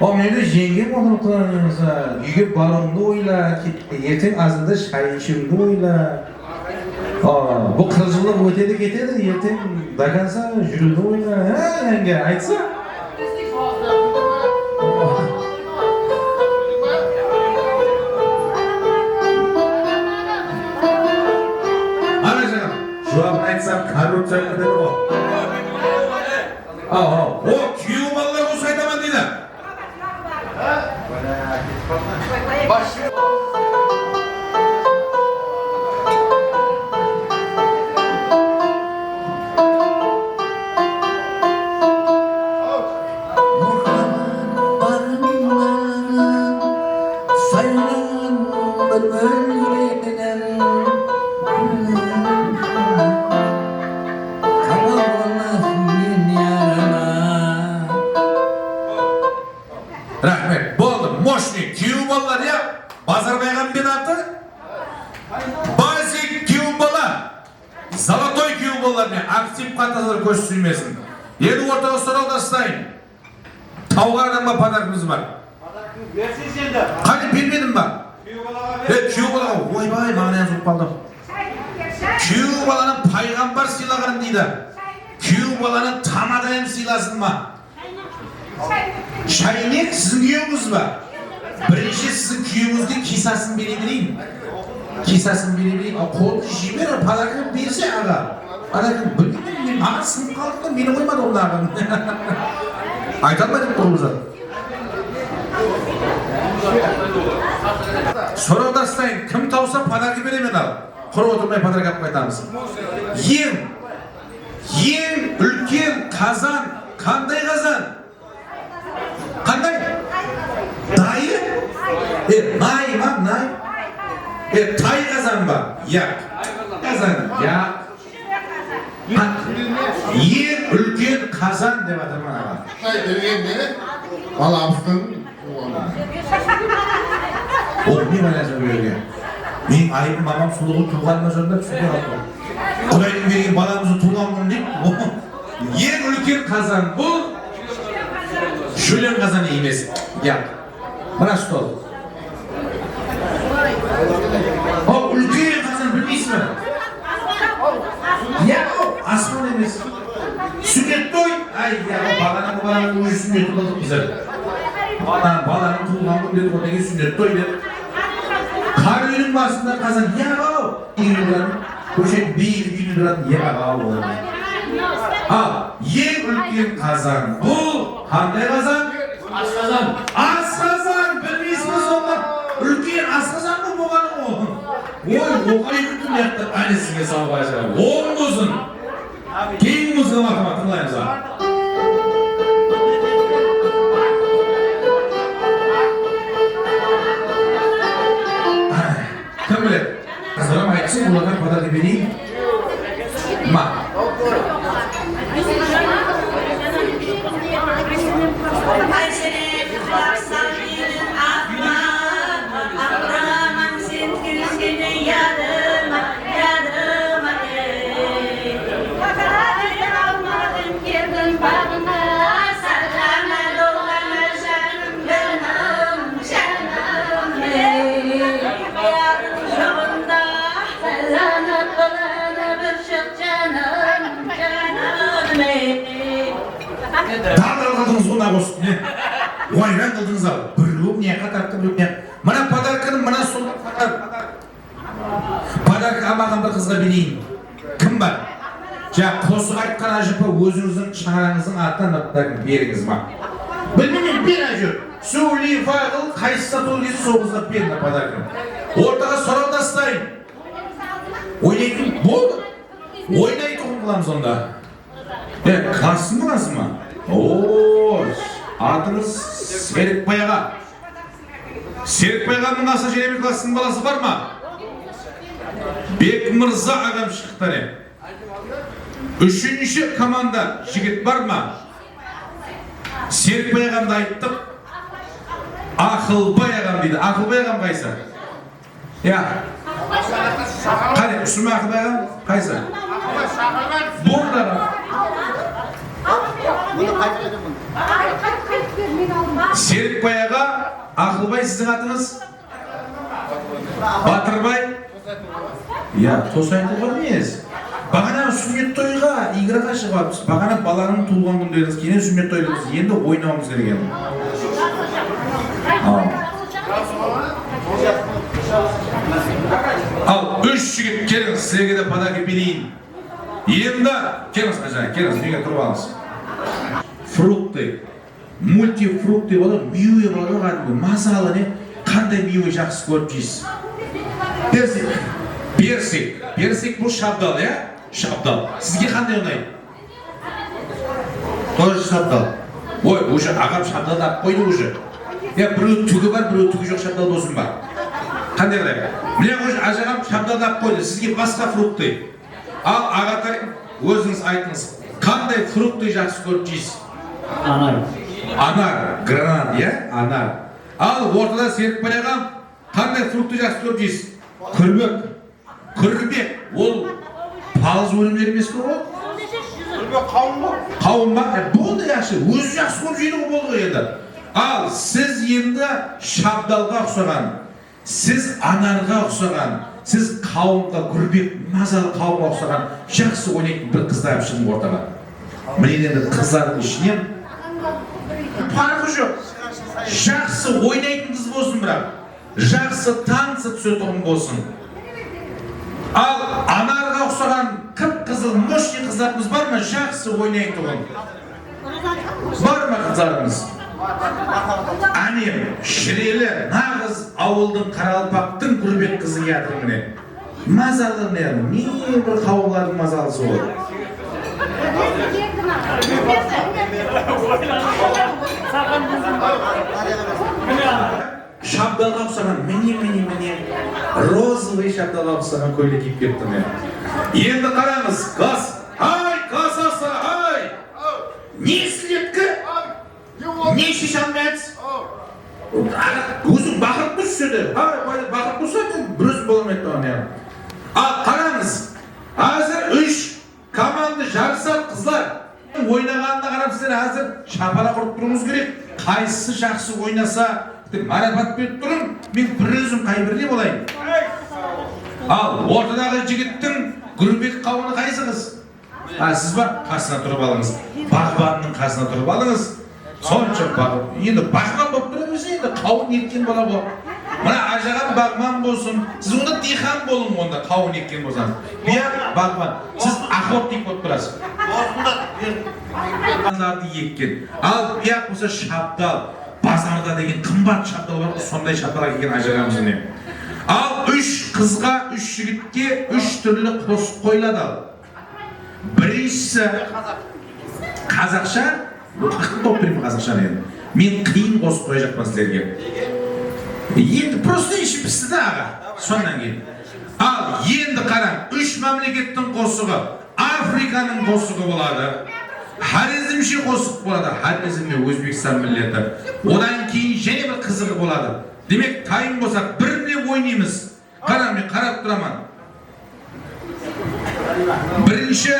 O meni yengim onu qilsa, uyga borumni o'yla, ertang azında shay ichimni o'yla. Bu qirg'inlik o'tadi ketadi, ertang dagansa yuruvni o'yla. Ha, yanga aytsa. Ana canım, şu an aytsam korrupsiyaga dedi o. O kuyov bolalar o'zi aytaman deydi. Rahmet, bo'ldi. Moshni kuyov bolalar ya, Bazarbaygan binatı. Bazı kuyov bola, Zolotoy kuyov bolalarni aktiv qatnashlar ko'z suymasin. Endi o'rtaga so'rov tastayın. Tavgardan mı padarkımız var? Versiz endi. Qani bilmedim ben. Kuyov bolaga, voy bay, ma'na yazib qoldim. Kuyov bolaning payg'ambar siylag'an deydi. Kuyov bolaning tamadayin siylasin mı? Şaynik sizin kuyovunuz var. Birinci sizin kuyovunuzga kisasini berebileyim. Kisasini berebileyim. Qo'l jibir padarkini berse aga. Padarkini bilmayman, men sinib qoldi, meni qo'ymadi ularni. Aytolmadim qo'limizda. So'rov tastayın, kim tavsa padarki beraman al. Quruq o'tirmay padarka olib qaytamiz. Eng ulkan qazon, qanday qazon? Qanday? Dayı? Nay mı? Nay? Tay qazon var. Ya. Qazon. Ya. Eng ulkan qazon deb ataman aga. Tay degende balamsın. O ne manası böyle? Men ayıp mamam suluğu tuğanma zorunda tuğan aldım. Kudayın vereyim balamızı tuğanmın deyip. Eng ulkan qazon bu. Şölen kazanı emas. Ya. Mana stol. O ulkan qazon bilmaysizmi? Ya o asman emas. Sünnet to'y. Ay ya balaning o'zi sünnet qildik bizlar. Balaning tug'ilgan kun deb o'tgan sünnet to'y deb. Qar uyning basında qazon ya o. Yildan o'sha bir yildan ya o. Eng ulkan qazon. Bu qanday qazon? Asqazon. Asqazon bilmaysizmi onda? Ulkan asqazon mı bo'lgan o? Voy, o'qay kutib yaptı anisiga sog'aysa. O'ng bo'lsin. Keyin muzni marhamat tinglaymiz. Kim biladi? Qizim aytchi, ularga padarka beraylik. Ma. Dağlar kıldınız buna olsun. Oyran kıldınız al. Bürlüğüm niye katarttı bürlüğüm. Bana padarkının bana solda patar. Padarkı amagan bir kızga bileyim. Kim var? Ja qo'shiq aytgan ajıpa o'zingizning chaqarangizni atdan beriniz ma. Bilmayman. Bir acı. Suli Fagıl kayıssa tolgisi soğuzlap birine padarkın. Ortaga soraldastayın. Oynayın oldu. Oynayın tohum kılamız onda. Kalsın mı kalsın mı? Ooo. Adınız Serik Bayağa. Serik Bayağa'nın asa Jeremy klasının balası var mı? Bek Mırza ağam şıktani. Üçüncü komanda jigit var mı? Serik Bayağa'mda ayttık. Akıl Bayağa'm deydi. Akıl Bayağa'm kaysa? Ya. Hadi Müslüman Akıl Bayağa'm kaysa? Burada. Serik Bayağa, Akılbay sizin adınız? Batırbay? Ya, tosaytı var mıyız? Bağana sünnet toyga, igre kaşı varız. Bağana balanın tuğulan günderiz, yine sünnet toylarız. Yine de oynamamız gereken. Al, 3 jigit kelin, sizge de padaki bilin. Yine kelin kaçan, kelin, nege turup alınız. Frukty, multifrukty bola, meyve bola kadar masalı ne? Kanday meyve жақсы көріп жейсіз? Persik bu şabdal ya? Şabdal. Sizge qanday ұнайды? Тоже шабдал. Ой, уже ағам шабдал алып қойды уже. Ya біреу түгі бар, біреу түгі жоқ шабдал досым бар. Қандай қылайық? Міне уже ажағам шабдал алып қойды. Сізге басқа фрукты. Ал ағатай өзіңіз айтыңыз. Қандай фрукты жақсы көріп жейсіз? Anar, granat ya, anar. Al ortada Serік Bayağa'm қандай фрукты жақсы көріп жейсіз? Күрбек. Ол палыз өнімдері емес пе ол? Күрбек қауын ба? Қауын ба? Болды жақсы. Өзі жақсы көріп жейді ғой болды ғой енді. Ал сіз енді шабдалға ұқсаған, сіз анарға ұқсаған, сіз қауынға, күрбек, мазалы қауынға ұқсаған жақсы ойнайтын бір қыздар шығың ортаға. Міне енді қыздардың ішінен farkı жоқ. Жақсы ойнайтын қыз болсын бірақ. Жақсы танысы түсетін болсын. Ал анарға ұқсаған қып-қызыл мощный қыздарымыз бар ма? Жақсы ойнайтын. Бар ма қыздарымыз? Әне, шірелі, нағыз ауылдың Қарақалпақтың күрбек қызы келатыр міне. Мазалы не бір қауылардың мазалысы ол. Шабдалға ұқсаған, міне, розовый шабдалға ұқсаған көйлек киіп кетті мен. Енді қараңыз, қас, қас аса, не слепкі? Не шеш алмайсыз? Өзің бақырып бұшсыды. Бақырып бұшсыды, бір өзім боламайды оған. Қараңыз, азыр 3 команда жарысады қызлар. Ойнағанына қарап сіздер азыр шапала құрып тұруыңыз керек. Қайсысы жақсы ойнаса, марапат беріп тұрын, мен бір өзім қайбіріне болайын. Ал ортадағы жігіттің күрбек қауыны қайсы қыз? Сіз ба? Қасына тұрып алыңыз. Бағбанның қасына тұрып алыңыз. Сонша бағып. Енді бағбан болып тұрып өсе, енді қауын еткен бола бұл. Мына ажаған бағбан болсын, сіз онда дихан болың онда қауын еткен болсаңыз. Биyak бағбан, сіз охотник болып тұрасыз. Бағбандарды еккен. Ал биyak болса шабдал. Базарда деген қымбат шабдал бар, сондай шабдалға келген ажағамыз не. Ал 3 қызға, 3 жігітке 3 түрлі қосып қойылады. Біріншісі қазақша, ақыл топ берейін қазақша енді. Мен қиын қосып қоя жақпан сіздерге. Енді просто іші пісті аға, сондан кейін. Ал енді қараң, 3 мемлекеттің қосығы, Африканың қосығы болады. Харизмші қосық болады, Харизмі Өзбекстан миллеті. Одан кейін және бір қызығы болады. Демек, тайым болсақ, біріне ойнаймыз. Қарам, мен қарап тұраман. Бірінші,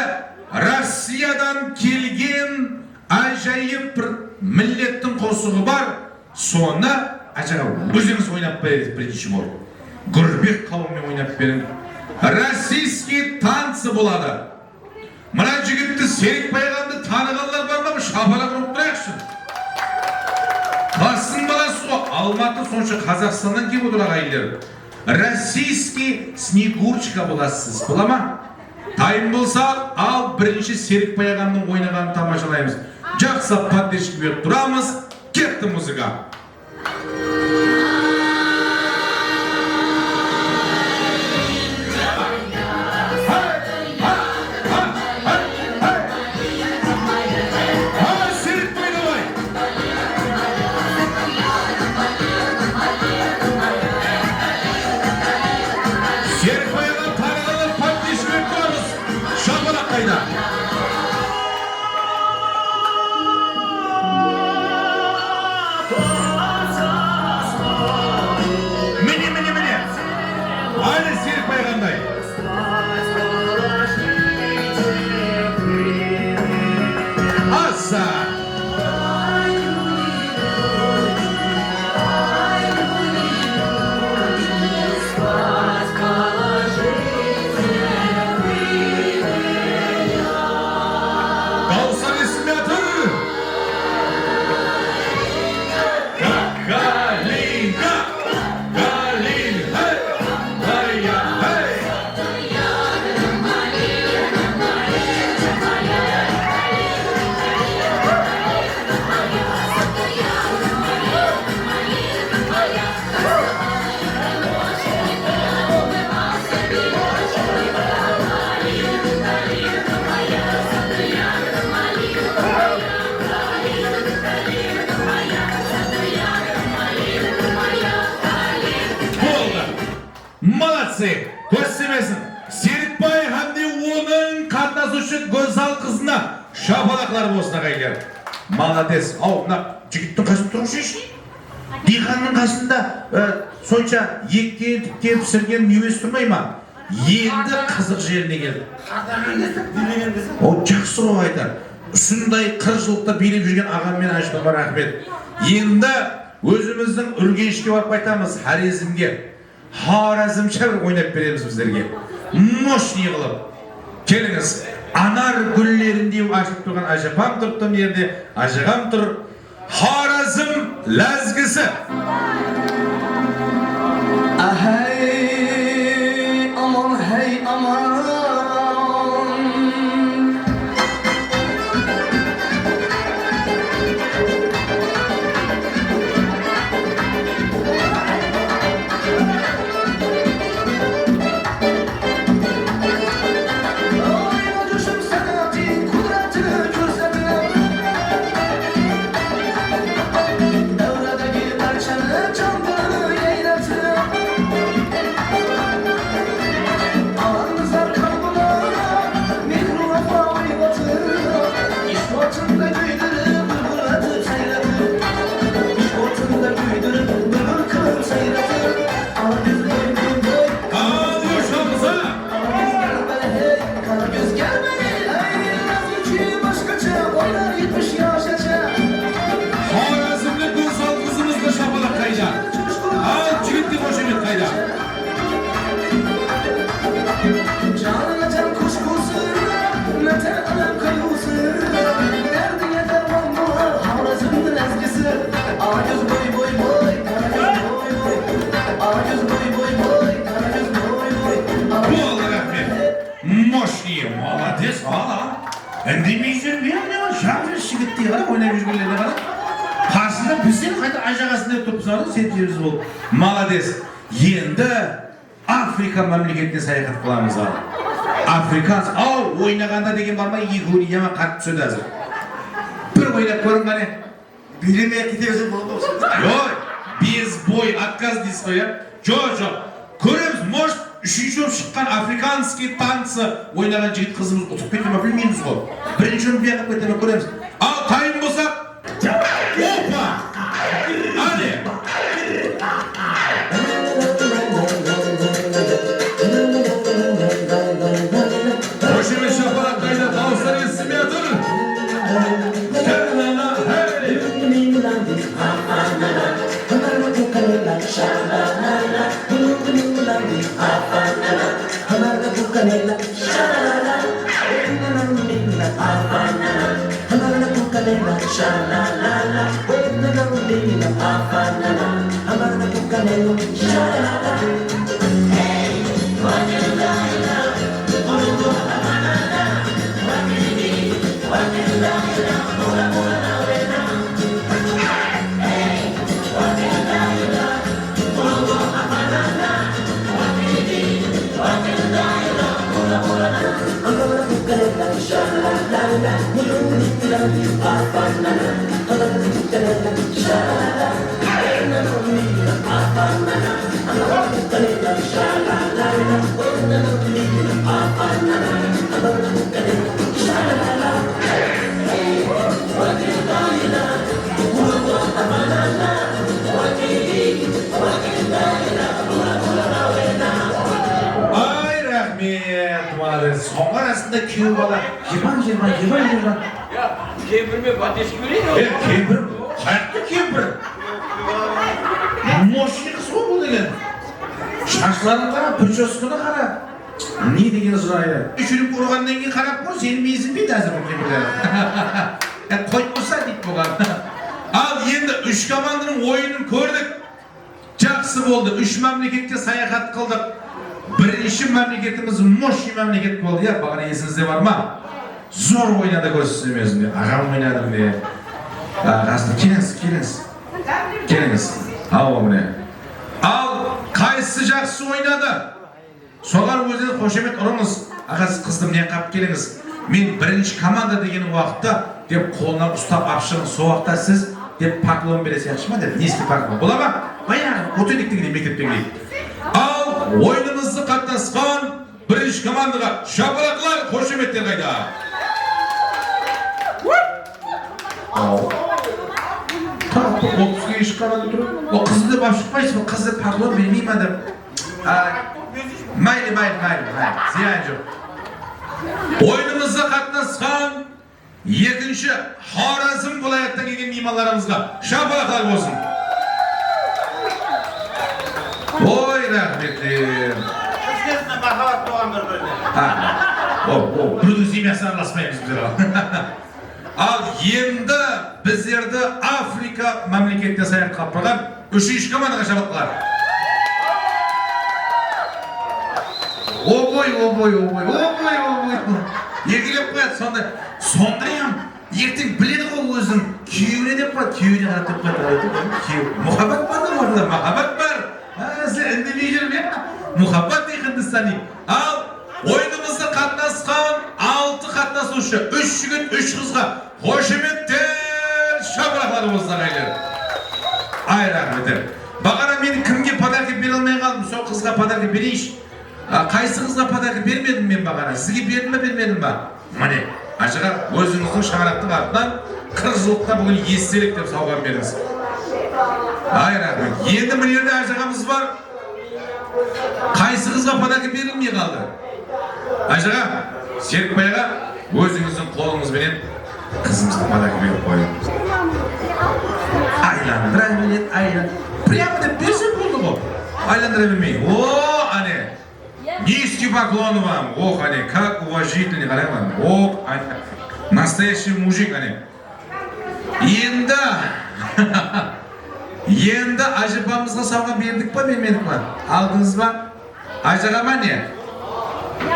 Россиядан келген ажайып бір миллеттің қосығы бар. Соны, ажаға, өзіңіз ойнап береді бірінші бол. Күрбек қауыммен ойнап берін. Российский танцы болады. Мына жігітті Серік Байғамды танығандар бар ма? Шапалақ ұрып тұрайықшы. Қасың баласы ғой, Алматы сонша Қазақстаннан кеп отыр ағайындар. Российский Снегурочка боласыз, бола ма? Тайым болса, ал бірінші Серік Байғамдың ойнағанын тамашалаймыз. Жақсы поддержка беріп тұрамыз. Кеп! Поехали музыка. Молодцы! Көстемесін, Серікбай Хамди оның қатнасушы Гөлзал қызына шапалақлар болсын ағайлар. Молодец! Ау, мына жігіттің қасында тұрушы еш? Диқанның қасында сонша ектен, тіптен пісірген мүйес тұрмай ма? Енді қызық жеріне келді. О, жақсы ғой айтар. Үсіндай қыршылықта билеп жүрген ағам мен ашқым бар рахмет. Енді өзіміздің Үргенішке барып айтамыз, Хорезмге. Xorazmcha bir o'ynab beramiz sizlarga. Moshni qilib. Kelingіз. Anar gullarindek ochib turgan ajabam turibdim yerda. Ajag'am tur. Xorazm lazgisi. Hey aman hey aman. Молодец, hala. Endemeysen bir an ne var? Şarjı şigitti kadar oynayıp yürgülerine kadar. Karşısında bizim kayda aşağısında tutup sonra setiyemiz oldu. Молодец. Енді Afrika memleketine sayahat kılamız abi. Afrikans, oynaganda деген бар ма? Игорь яма қатып түседі әзір. Bir oynап көрің қане? Билемей кетесің болды осы. Yok, biz boy отказ дейсіз ғой ya. Жоқ. Көреміз, может, үшінші болып шыққан африканский танцы ойнаған жігіт қызымыз ұтып кетті ме білмейміз ғой. Бірінші орын бияқып кетті ме көреміз. Ал қайын болсақ, опа! Hadi! Hoşuma şaparak kayda danslar esime atır. Şarlana hey! Ay rahmet, madem son arasında köyü bala, yıban. Ya kebirme patates göreyim mi? Kempir, hayatta kempir. Moşini kısmı bu degen. Şaşlarına kara, pürçösküne kara. Ne degen sırayla? Üçünü kuruğandan keyin karap koy, senin meyizin bir tazı bu kempirler. Koytmasa deyip bu kadar. Al endi üç komandının oyununu gördük. Жақсы болды. Үш мемлекетке саяхат қылдық. Бірінші мемлекетіміз Моши мемлекет болды. Ya бағана есіңізде бар ма? Зор ойнады көрсіз өзімде. Ағам ойнадым де. Қасты келіңіз. Ал міне. Ал қайсысы жақсы ойнады? Солар өзіне қошемет ұрыңыз. Ағасы қыздым не қап келіңіз. Мен бірінші команда деген уақытта деп қолынан ұстап апшығын сол уақытта сіз деп поклон бере сияқшы ма деп. Не істеп поклон? Бола ма? Баяғы өтедіктен кейін мектептен кейін. Ал ойынымызды қатынасқан бірінші командаға шапалақлар, қошеметтер қайда. Тағы 30-ге еш қарады тұрып. О қызды деп ашықпайсыз ба? Қызды поклон бермей ма деп. Майлы. Зиян жоқ. Ойынымызды қатынасқан екінші Хоразм viloyatidan kelgan mehmonlarimizga шапалақлар болсын. Oy rahmetli. Sizga marhamat bo'lgan bir-birini. O, bir-birimiz yemasi aralashmaymiz bizlar. Al endi bizlarda Afrika mamlakatida sayohat qilib turgan 3-chi komandaga shabaqlar. Oboy. Yegilib qo'yadi sonda ham ertang biladi qo'y o'zim kuyovni deb qo'yadi. Kuyovni qarab qo'yadi. Muhabbat borda, muhabbat bor. Sen indamay yurib, muhabbat dey Hindistoniy. Al o'yinimizda qatnashgan 6 qatnashuvchi, 3 yigit, 3 qizga qo'shimlar, shabaqlar bo'lsin aylar. Ay rahmat. Bag'ara men kimga podarka bera olmay qoldim? Shu qizga podarka beraychi. Qaysi qizga podarka bermedim men bag'ara? Sizga bermadimmi? Mana aşağı o'zingizning shag'aratning ortidan 40 yillikda bugun estelik deb sovg'a berdingiz. Ay rahmat. Endi bu yerda aşağımız var. Qaysi qizga podarka berilmay qoldi? Aşağı Serikbayga o'zingizning qo'lingiz bilan qizimizga podarka berib qo'ying. Aylandir. Прямо deb bersa bo'ldi bu. Aylantira bilmay. O, ana. Низкий поклон вам. Ох, они, как уважительный, qarayman. Ох, настоящий мужик, они. Endi ajabamizga sovg'a berdikmi, bermadikmi? Aldingizmi? Ajag'ama ne?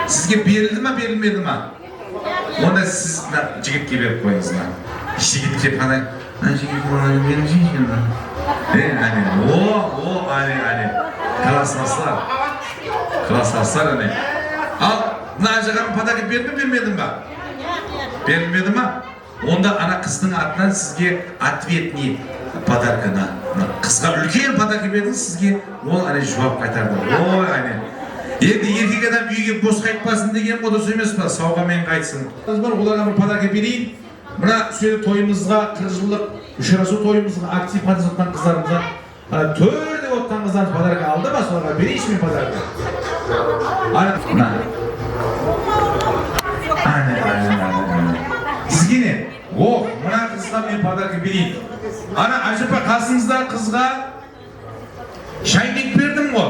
Sizga berildimi, berilmadimi? Onda siz jigitga berib qo'yingizmi? Jigitga qanday? Jigitga mana berishingmi? Ani, ani. Klaslar hani. Al, Najag'am podarka bermadimmi? Bermadimmi? Onda ana qizning atidan sizga ответный podarkani. Qizga ulkan podarka berdingiz, sizga ol ana javob qaytardi. Voy ana. Endi erkak odam uyga bo'sh qaytmasin degan qo'da emasmi? Sovg'a men qaytsin. Biz bir ularga bir podarka beraylik. Mana shu to'yimizga 40 yillik uchrashuv to'yimizga aktiv qatnashgan qizlarimizga ana 4 deb o'tgan qizlar podarka oldi, bas ularga berishmi podarka? Ana. Sizga ne? Oh, mana qizga men podarka beraylik. Ana ajaba qasingizda qizga shaylik berdim-ku.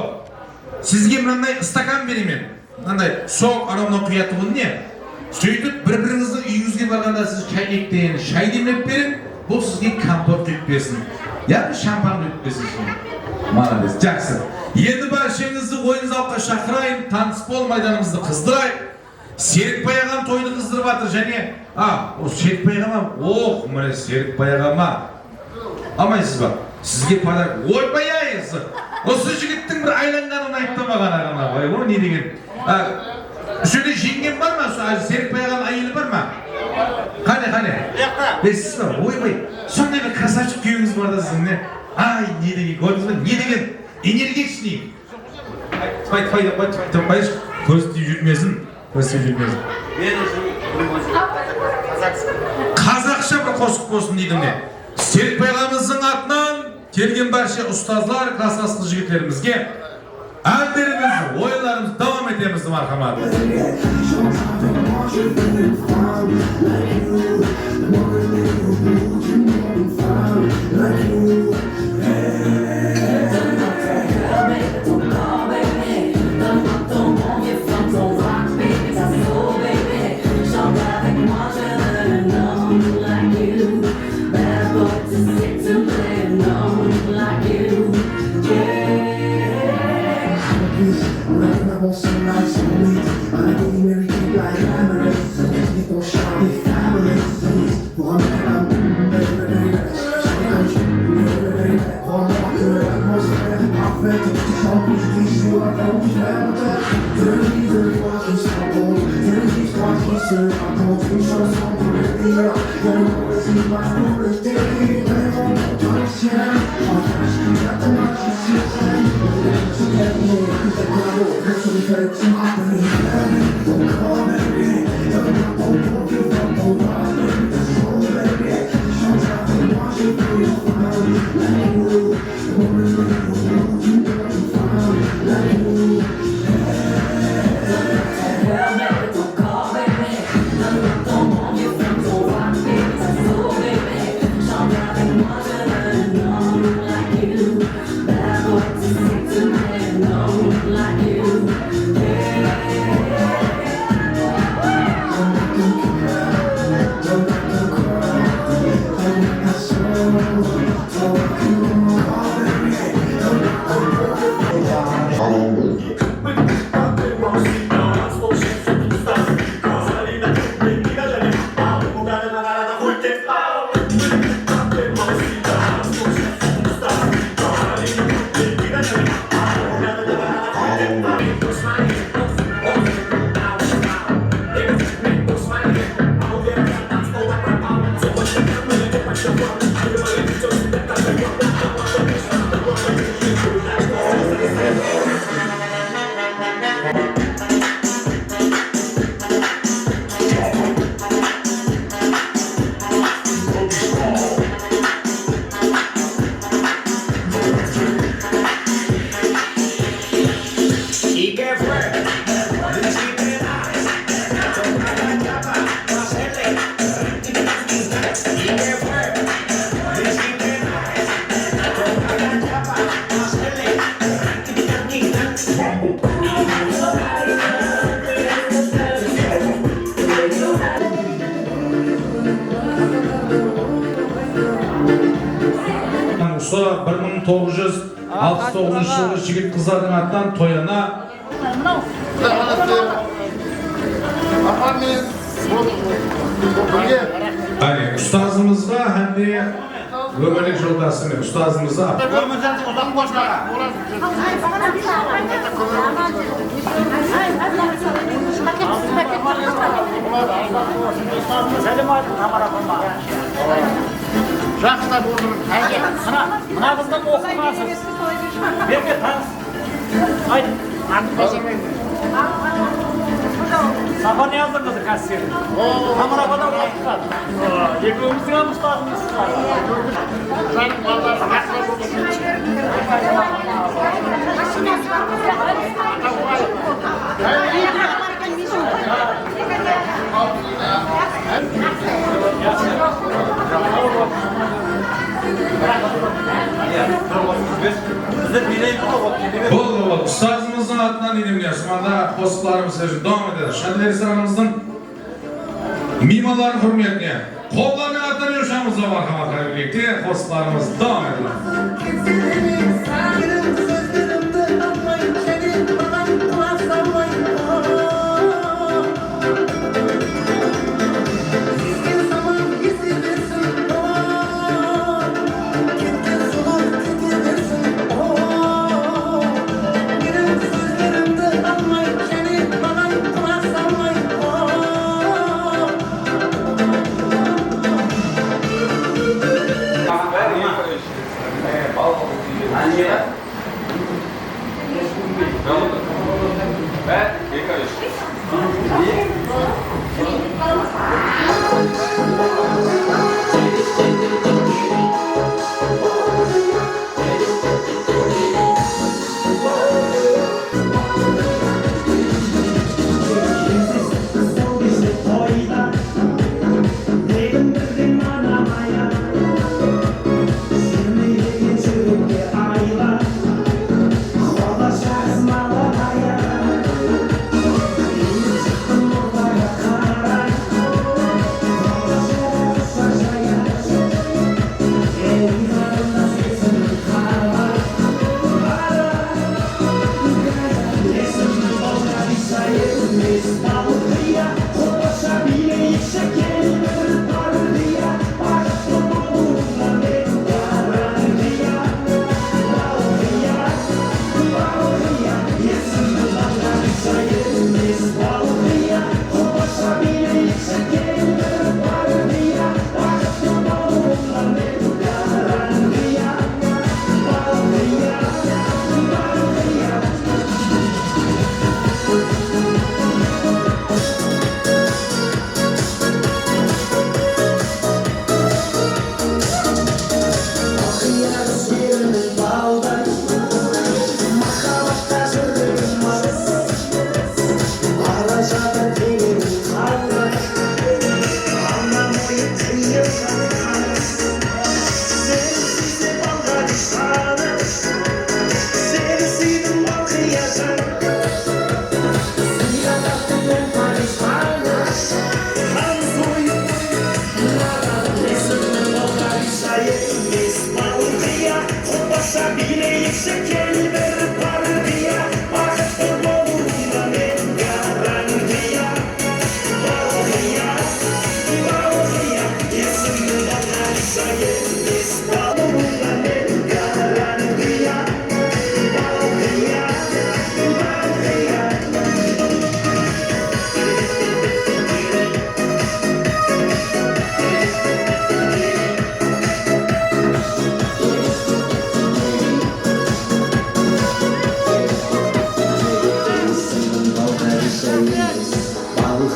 Sizga bunday stakan beraman. Bunday so'q aroqni quyatib ne? Сөйтіп бір-біріңіздің үйіңізге барғанда сіз шайнектен шай демлеп беріп, бұл сізге компот құйып берсін. Яғни шампан құйып берсін. Молодец, жақсы. Енді баршаңызды ойын залға шақырайын, танцпол майданымызды қыздырайық. Серікбай ағам тойды қыздырып жатыр және Серікбай ағам, ох, міне Серікбай ағама. Алмайсыз ба? Сізге подарок. Ойбай айыз. Осы жігіттің бір айланғанын айттамаған ағама. Ой, не деген? Şöyle jingen var mı? Serikbay ағаның әйелі бар ма? ne? Ay ne degen gördünüz mü? Ne degen energetичный. Bay ko'rsatib yurmesin. Қазақша bir qo'shiq bo'lsin deydim ne. Serpay ağamızın atынан kelgen barcha ustozlar, klassaslı jigitlerimizge Alberimiz, oyunlarımız devam etemiz marhamat. Usta 1969 yılı jigit kızların attan toyana hani ustazımızga hem de ömürlük yoldaşını ustazımıza Жақсылап отырып, мына қыздан оқымасыз. Берге таныс. Айт, Сапар не алдыңызды қазір? Камарапада уақытқан. Екеуміздің ұстазымыз бар. Жаным балдар, Bol ustazımızın adından dinlemeye sımanda postlarımız için devam ederiz. Şadileri sıramızın mimaların hürmetine kollarını adından yaşamımıza bakamadan birlikte postlarımız devam edelim.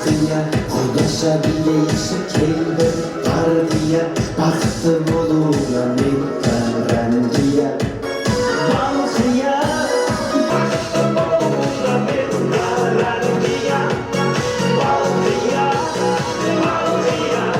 Bahtiyar Kurdaşa bile yaşıp keldi Bardiyar Baktım oluna menkten rendiyar Balkıyar Baktım oluna menkten rendiyar Balkıyar Balkıyar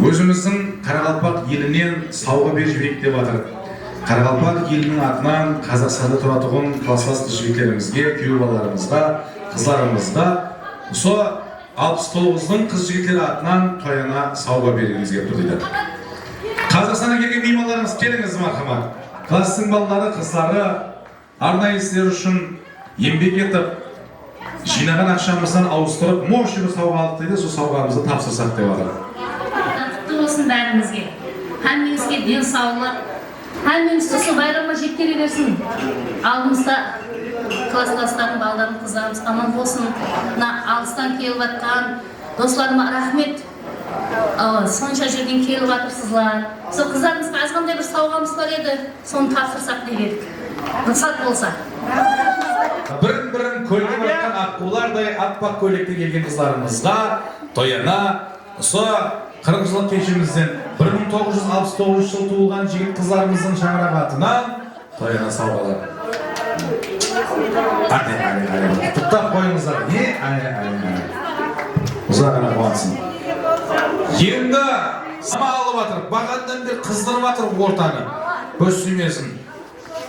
Özümüzün Karagaldpak yelinden savga berjibek dep atır. Karagaldpak yelinin atынан Қазақстанда туратыгын класслас жигиттеримизге, күйөө балдарыбызга, кыздарыбызга ошо 69-дун кыз жигиттери атынан тояна savga бергибиз кеп тур дейт. Қазақстандан келген меймандарыбыз келиңиз мархамат. Класстын балдары, кыздары арнайы силер үчүн эмгек этип жыйнаган акчамыздан ауыстырып, мощный bir savga алдык дейт, сол savgamызды тапсырсак деп атыр. Bärimizge. Hammamizga den sog'lik, hammamiz shu bayramga yetib kelaversin. Aldimizda klassdaşlarım, balalarım, kızlarımız aman olsun. Alıstan kelayotgan do'stlarimga rahmet. Soncha yerdan kelyapsizlar. Shu qizlarimizga azg'anday bir sovg'amiz bor edi. Soni topshirsak dedik. Ruxsat bo'lsa. Birin ko'ylak atgan aqularday appak ko'ylakda kelgan qizlarimizga to'yana shu 40 yıllık geçimizden 1969 yıl tuğulgan jigit kızlarımızın şangırak atından toyana savgalar. Hadi. Tuttap koyunuzlar. Ne? Bağandan bir kızdırıp atır ortanı. Kösümesin.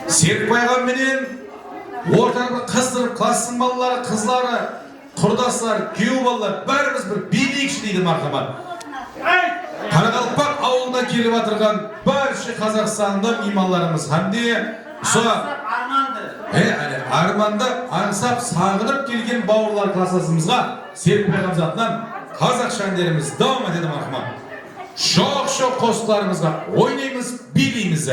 Serikbaygan menen ortanı kızdırıp klassın balları, kızları, kurdaslar, kүйеу балалар bärimiz bir bilik deydi marhamat. Qaraqalpaq ауылына келіп атырған barcha Қазақстанда меймандарымыз hamdi арманда аңсап сағынып келген бауырлар классымызға Серікбай затынан қазақша әндеріміз давам етеді мархамат. Шоқ қосыларымызға ойнаймыз, билейміз.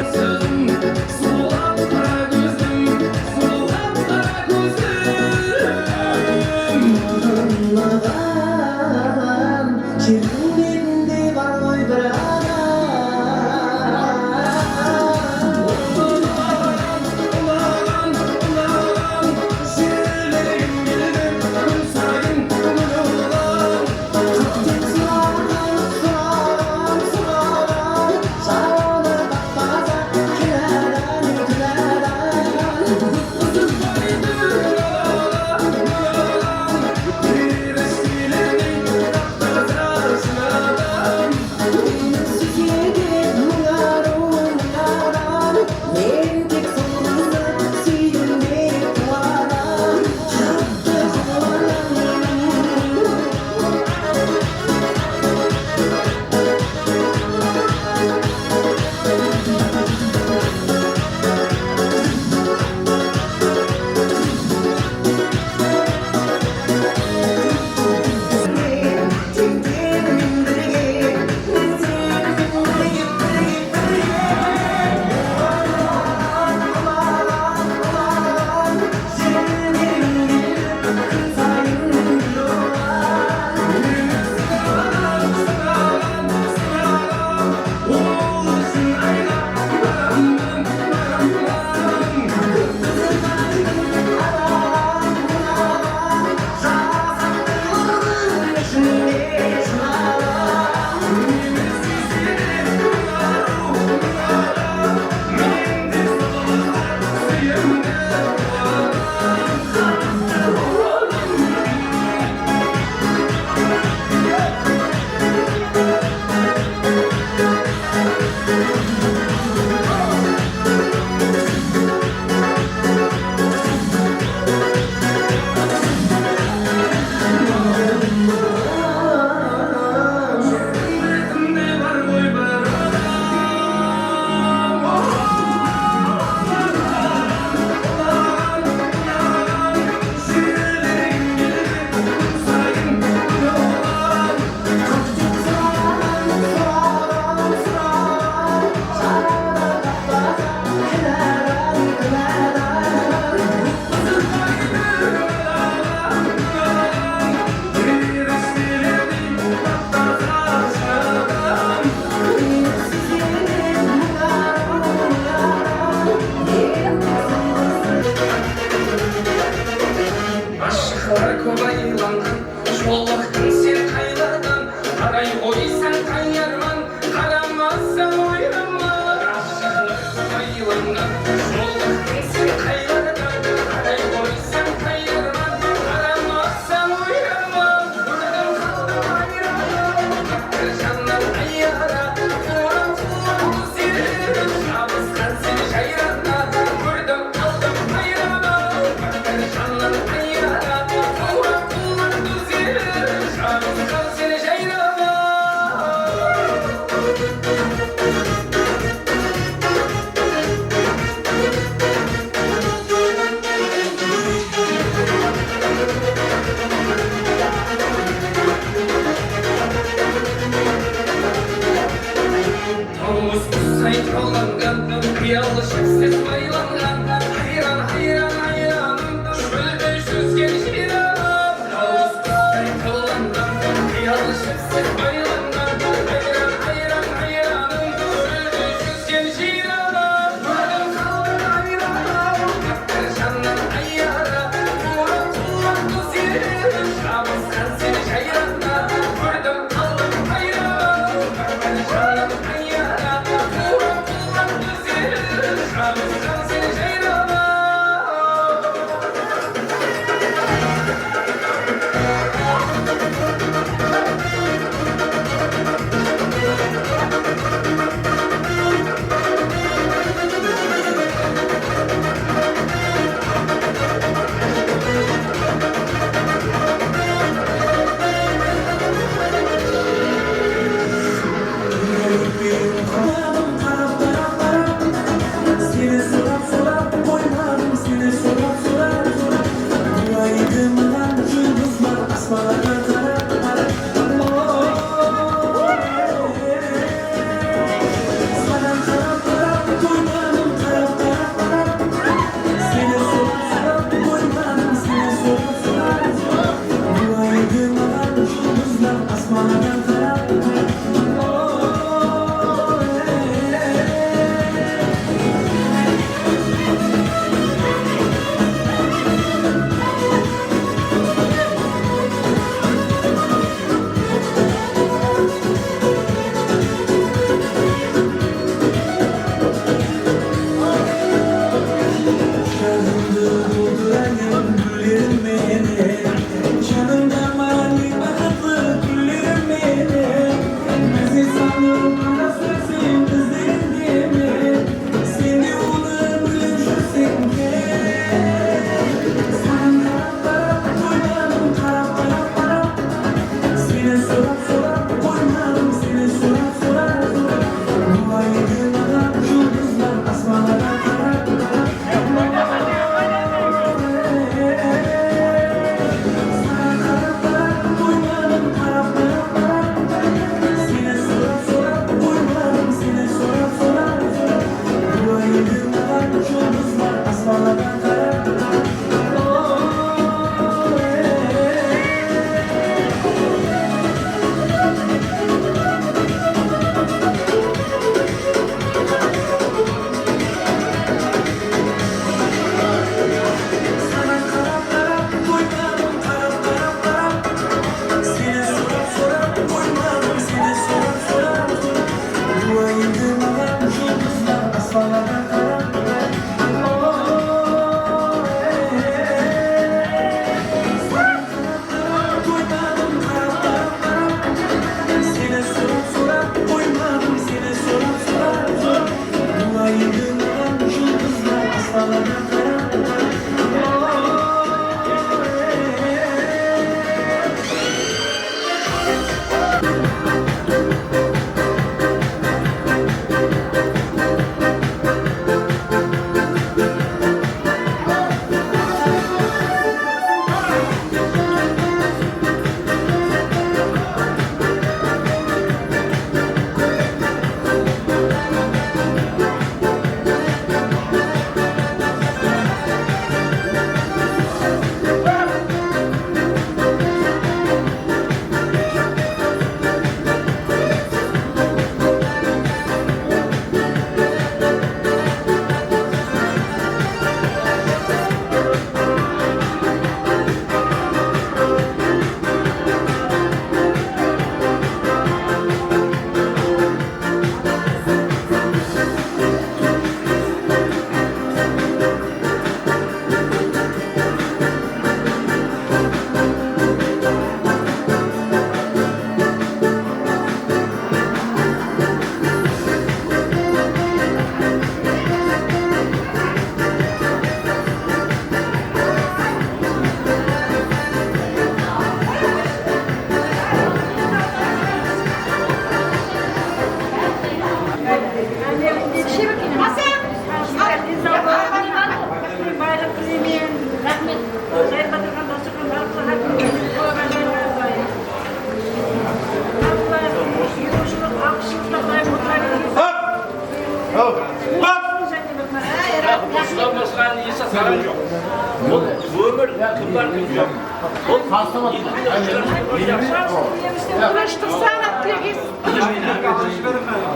Uğraştık sana diye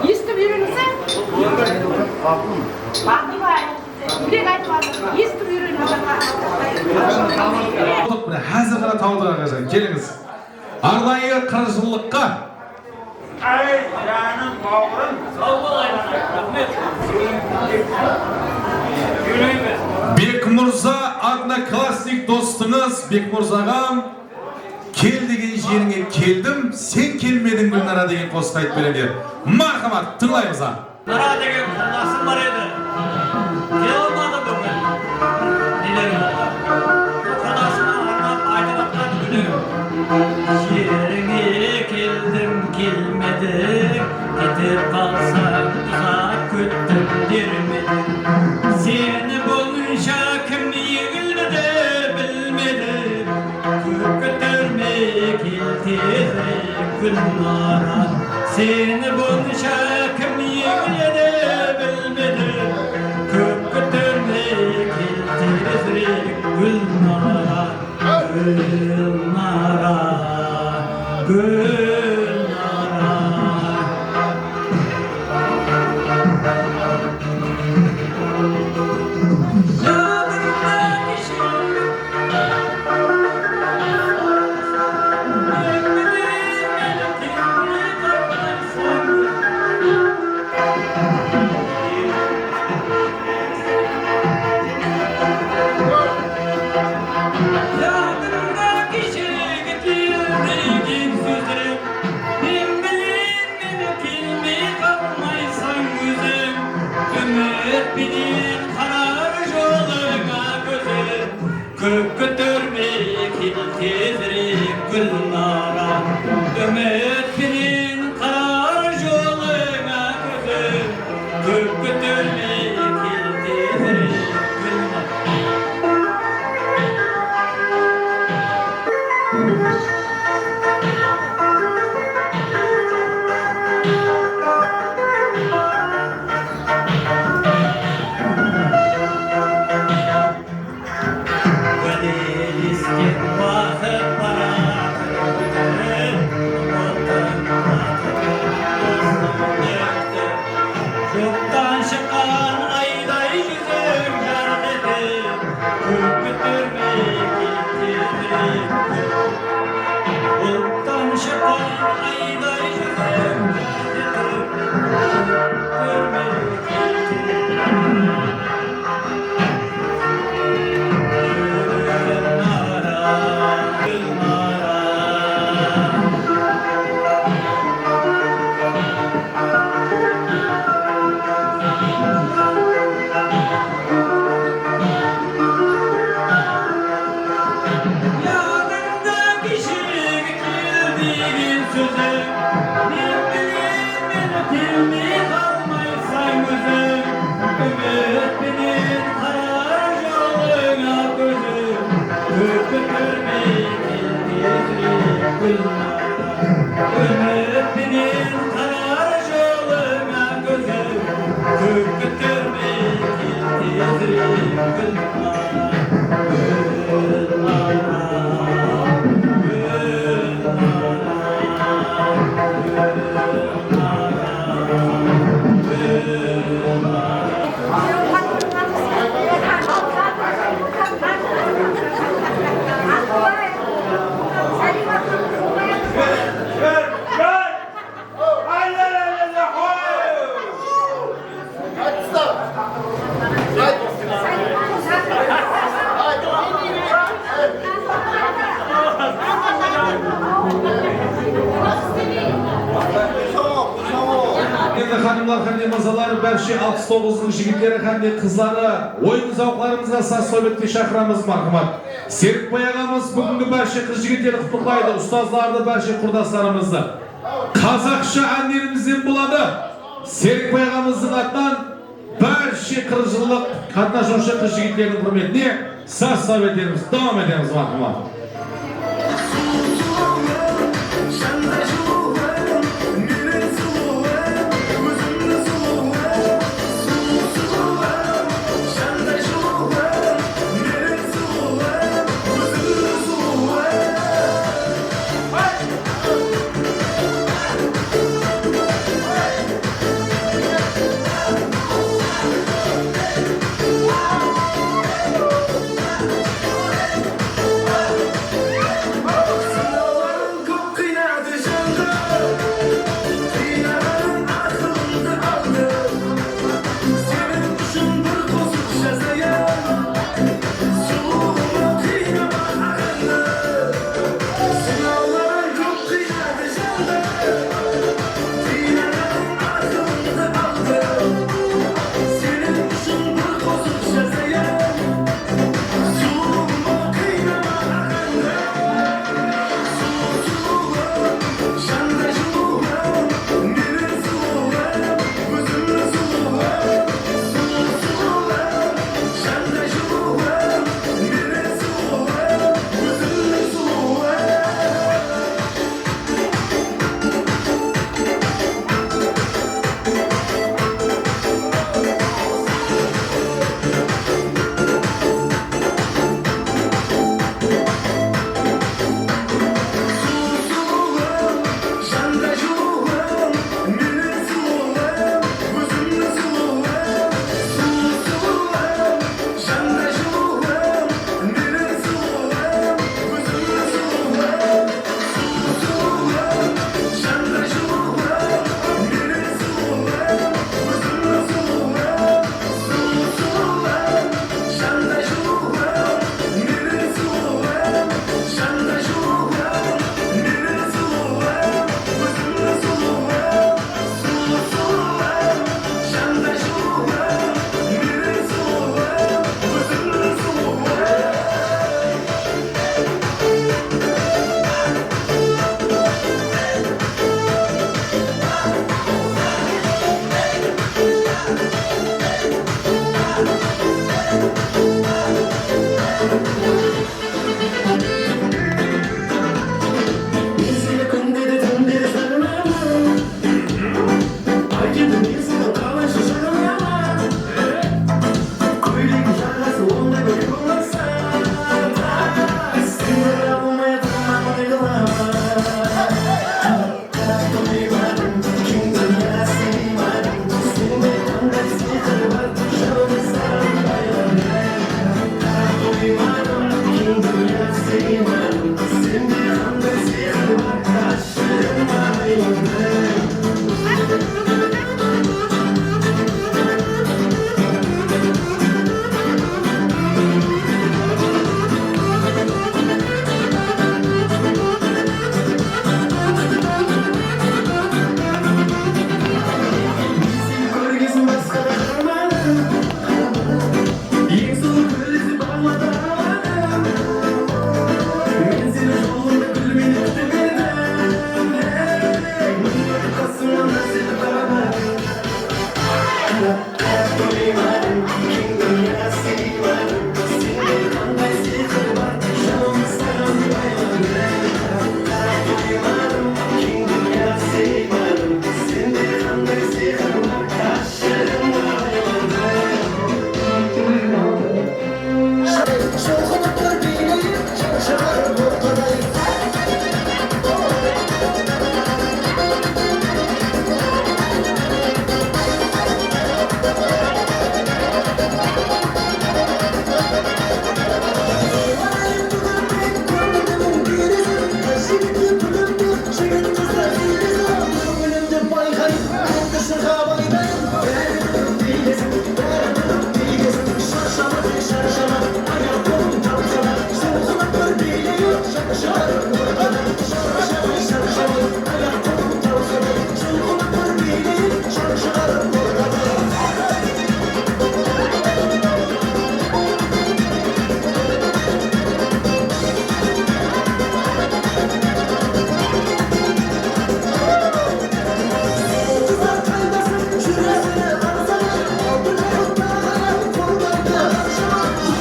Yestim ürünüze. Bakı var. Bir de gayet var. Yestim ürünüze. Hazır gana tavdır arkadaşlar. Geliniz. Arlayı kırıcılıkka. Ay canım bağırın. Sağ ol Rahmet. Bek Murza adına klasik dostunuz Bek Murza'gam kel degen жеріңе келдім, sen келмедің Gülnara деген қосқа айтып береді. Marhamat, tыңлаймыз ha. Nara деген құласым бар еді. Кел алмады бүгін. Нелерім oldu. Құдасына арнап айтып атқан күнім. Жеріңе келдім, келмедің. Кетіп қалсаң ұзақ күттім дермедің. Seni bulunca kim yığılmadı bilmedim. Kök götürmek iltizlik Gülnara. Seni bulunca kim yığılmadı bilmedim. Kök götürmek iltizlik Gülnara. Gülnara, Gülnara. Kök götürmek iltizlik Gülnara. Ümit binin karar yoluna gözüm. Kök götürmek iltizlik Gülnara. Yoktan çıkan ayday yüzüm yar dedi. Kök götürmek iltizlik. Yoktan çıkan ayday yüzüm yar dedi. Hanımlar, hanımlar, mazalar, Berşi 69'un jigitleri, hanımlar, kızları, oyun zavklarımızga saz sohbetke şakramız marhamat. Serikboy ağamız bugünkü Berşi kız jigitleri kutlaydı, ustazlardı Berşi kurdaslarımızdı. Kazakça annerimizin buladı. Serikboy ağamızın adından Berşi kırıcılık katnaşmışı kız jigitlerinin hürmetine saz sohbetlerimiz devam ederiz marhamat.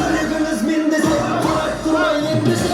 Yüreğimiz mindezi, durma yendisi.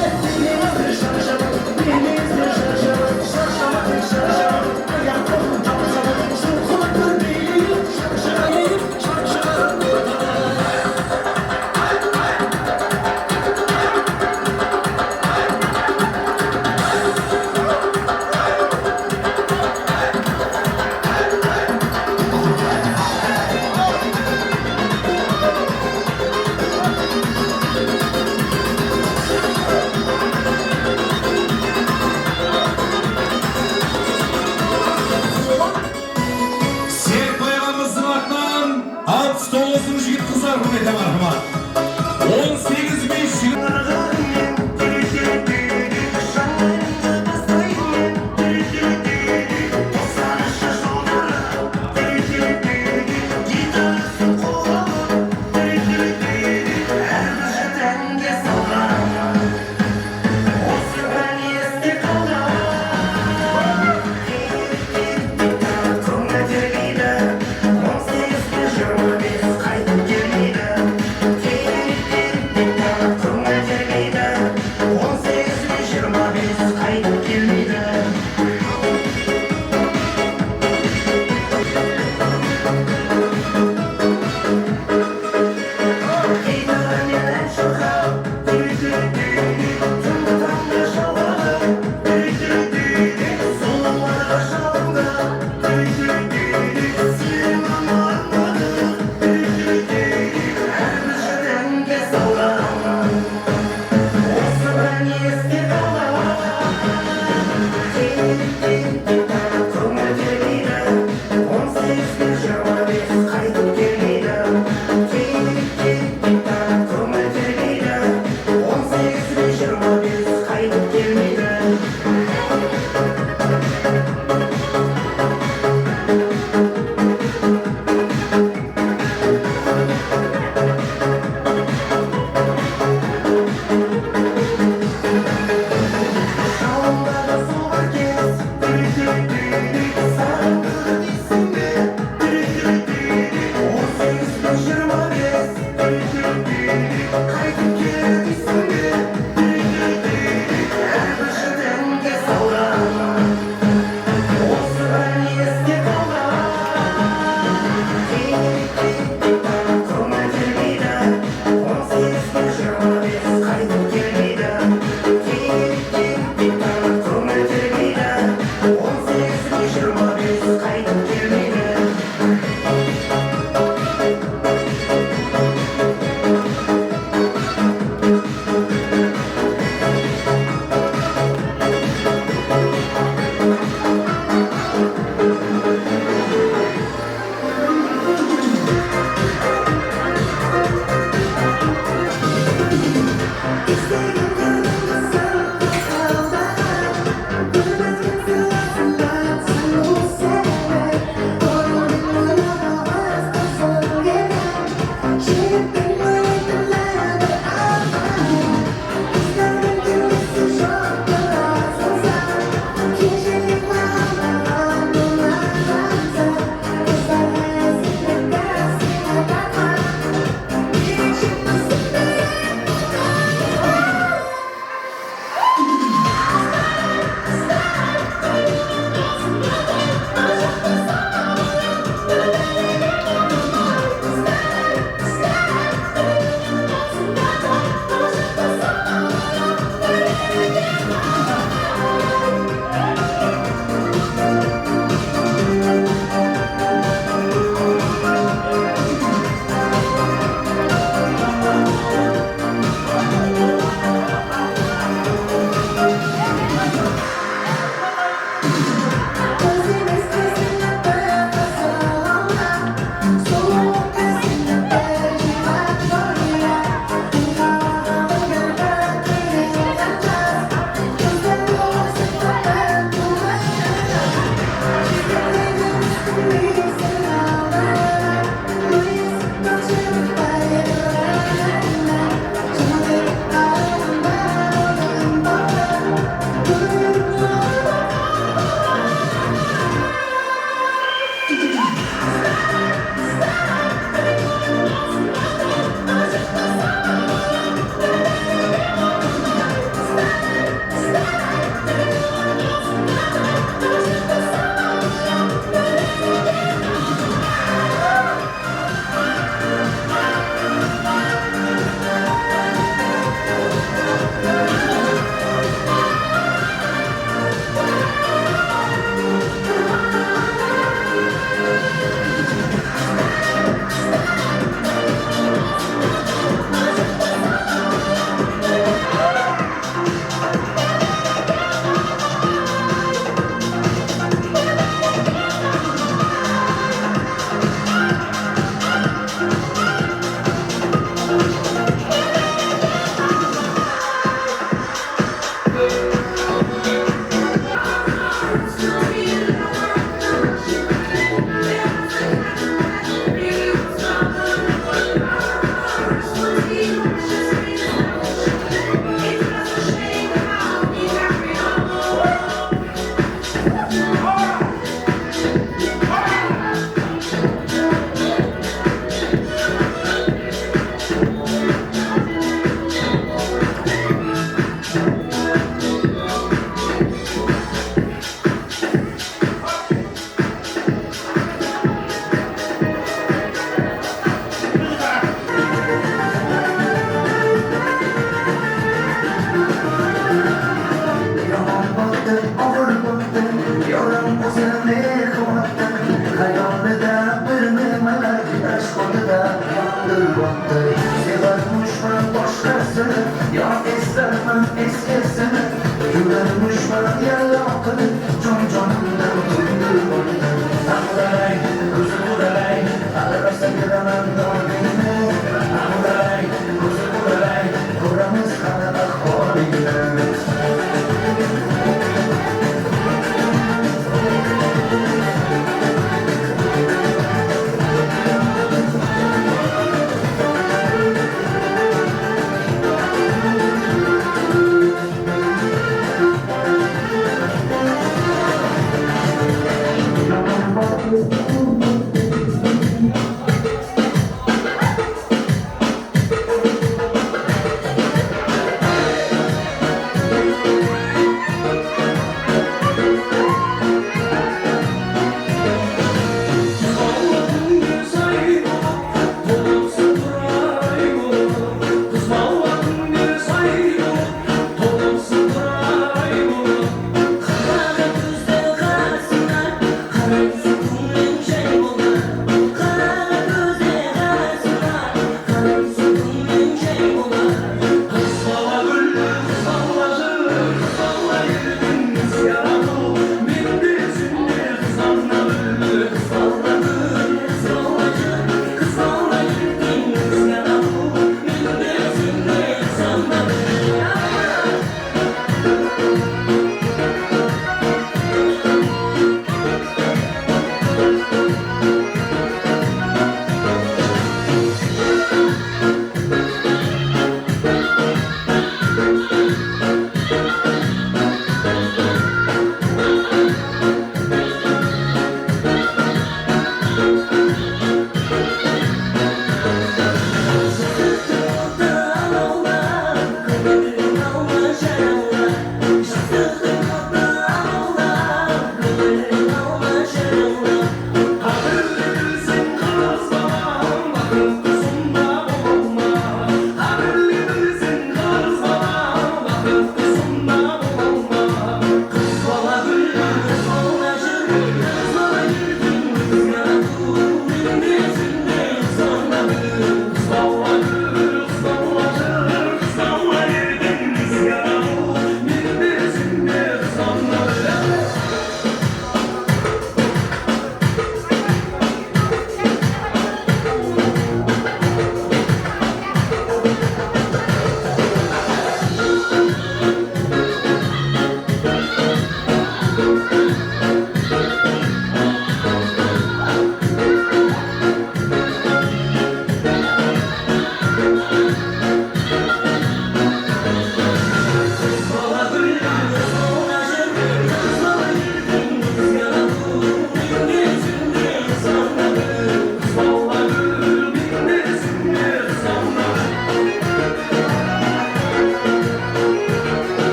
Kızım da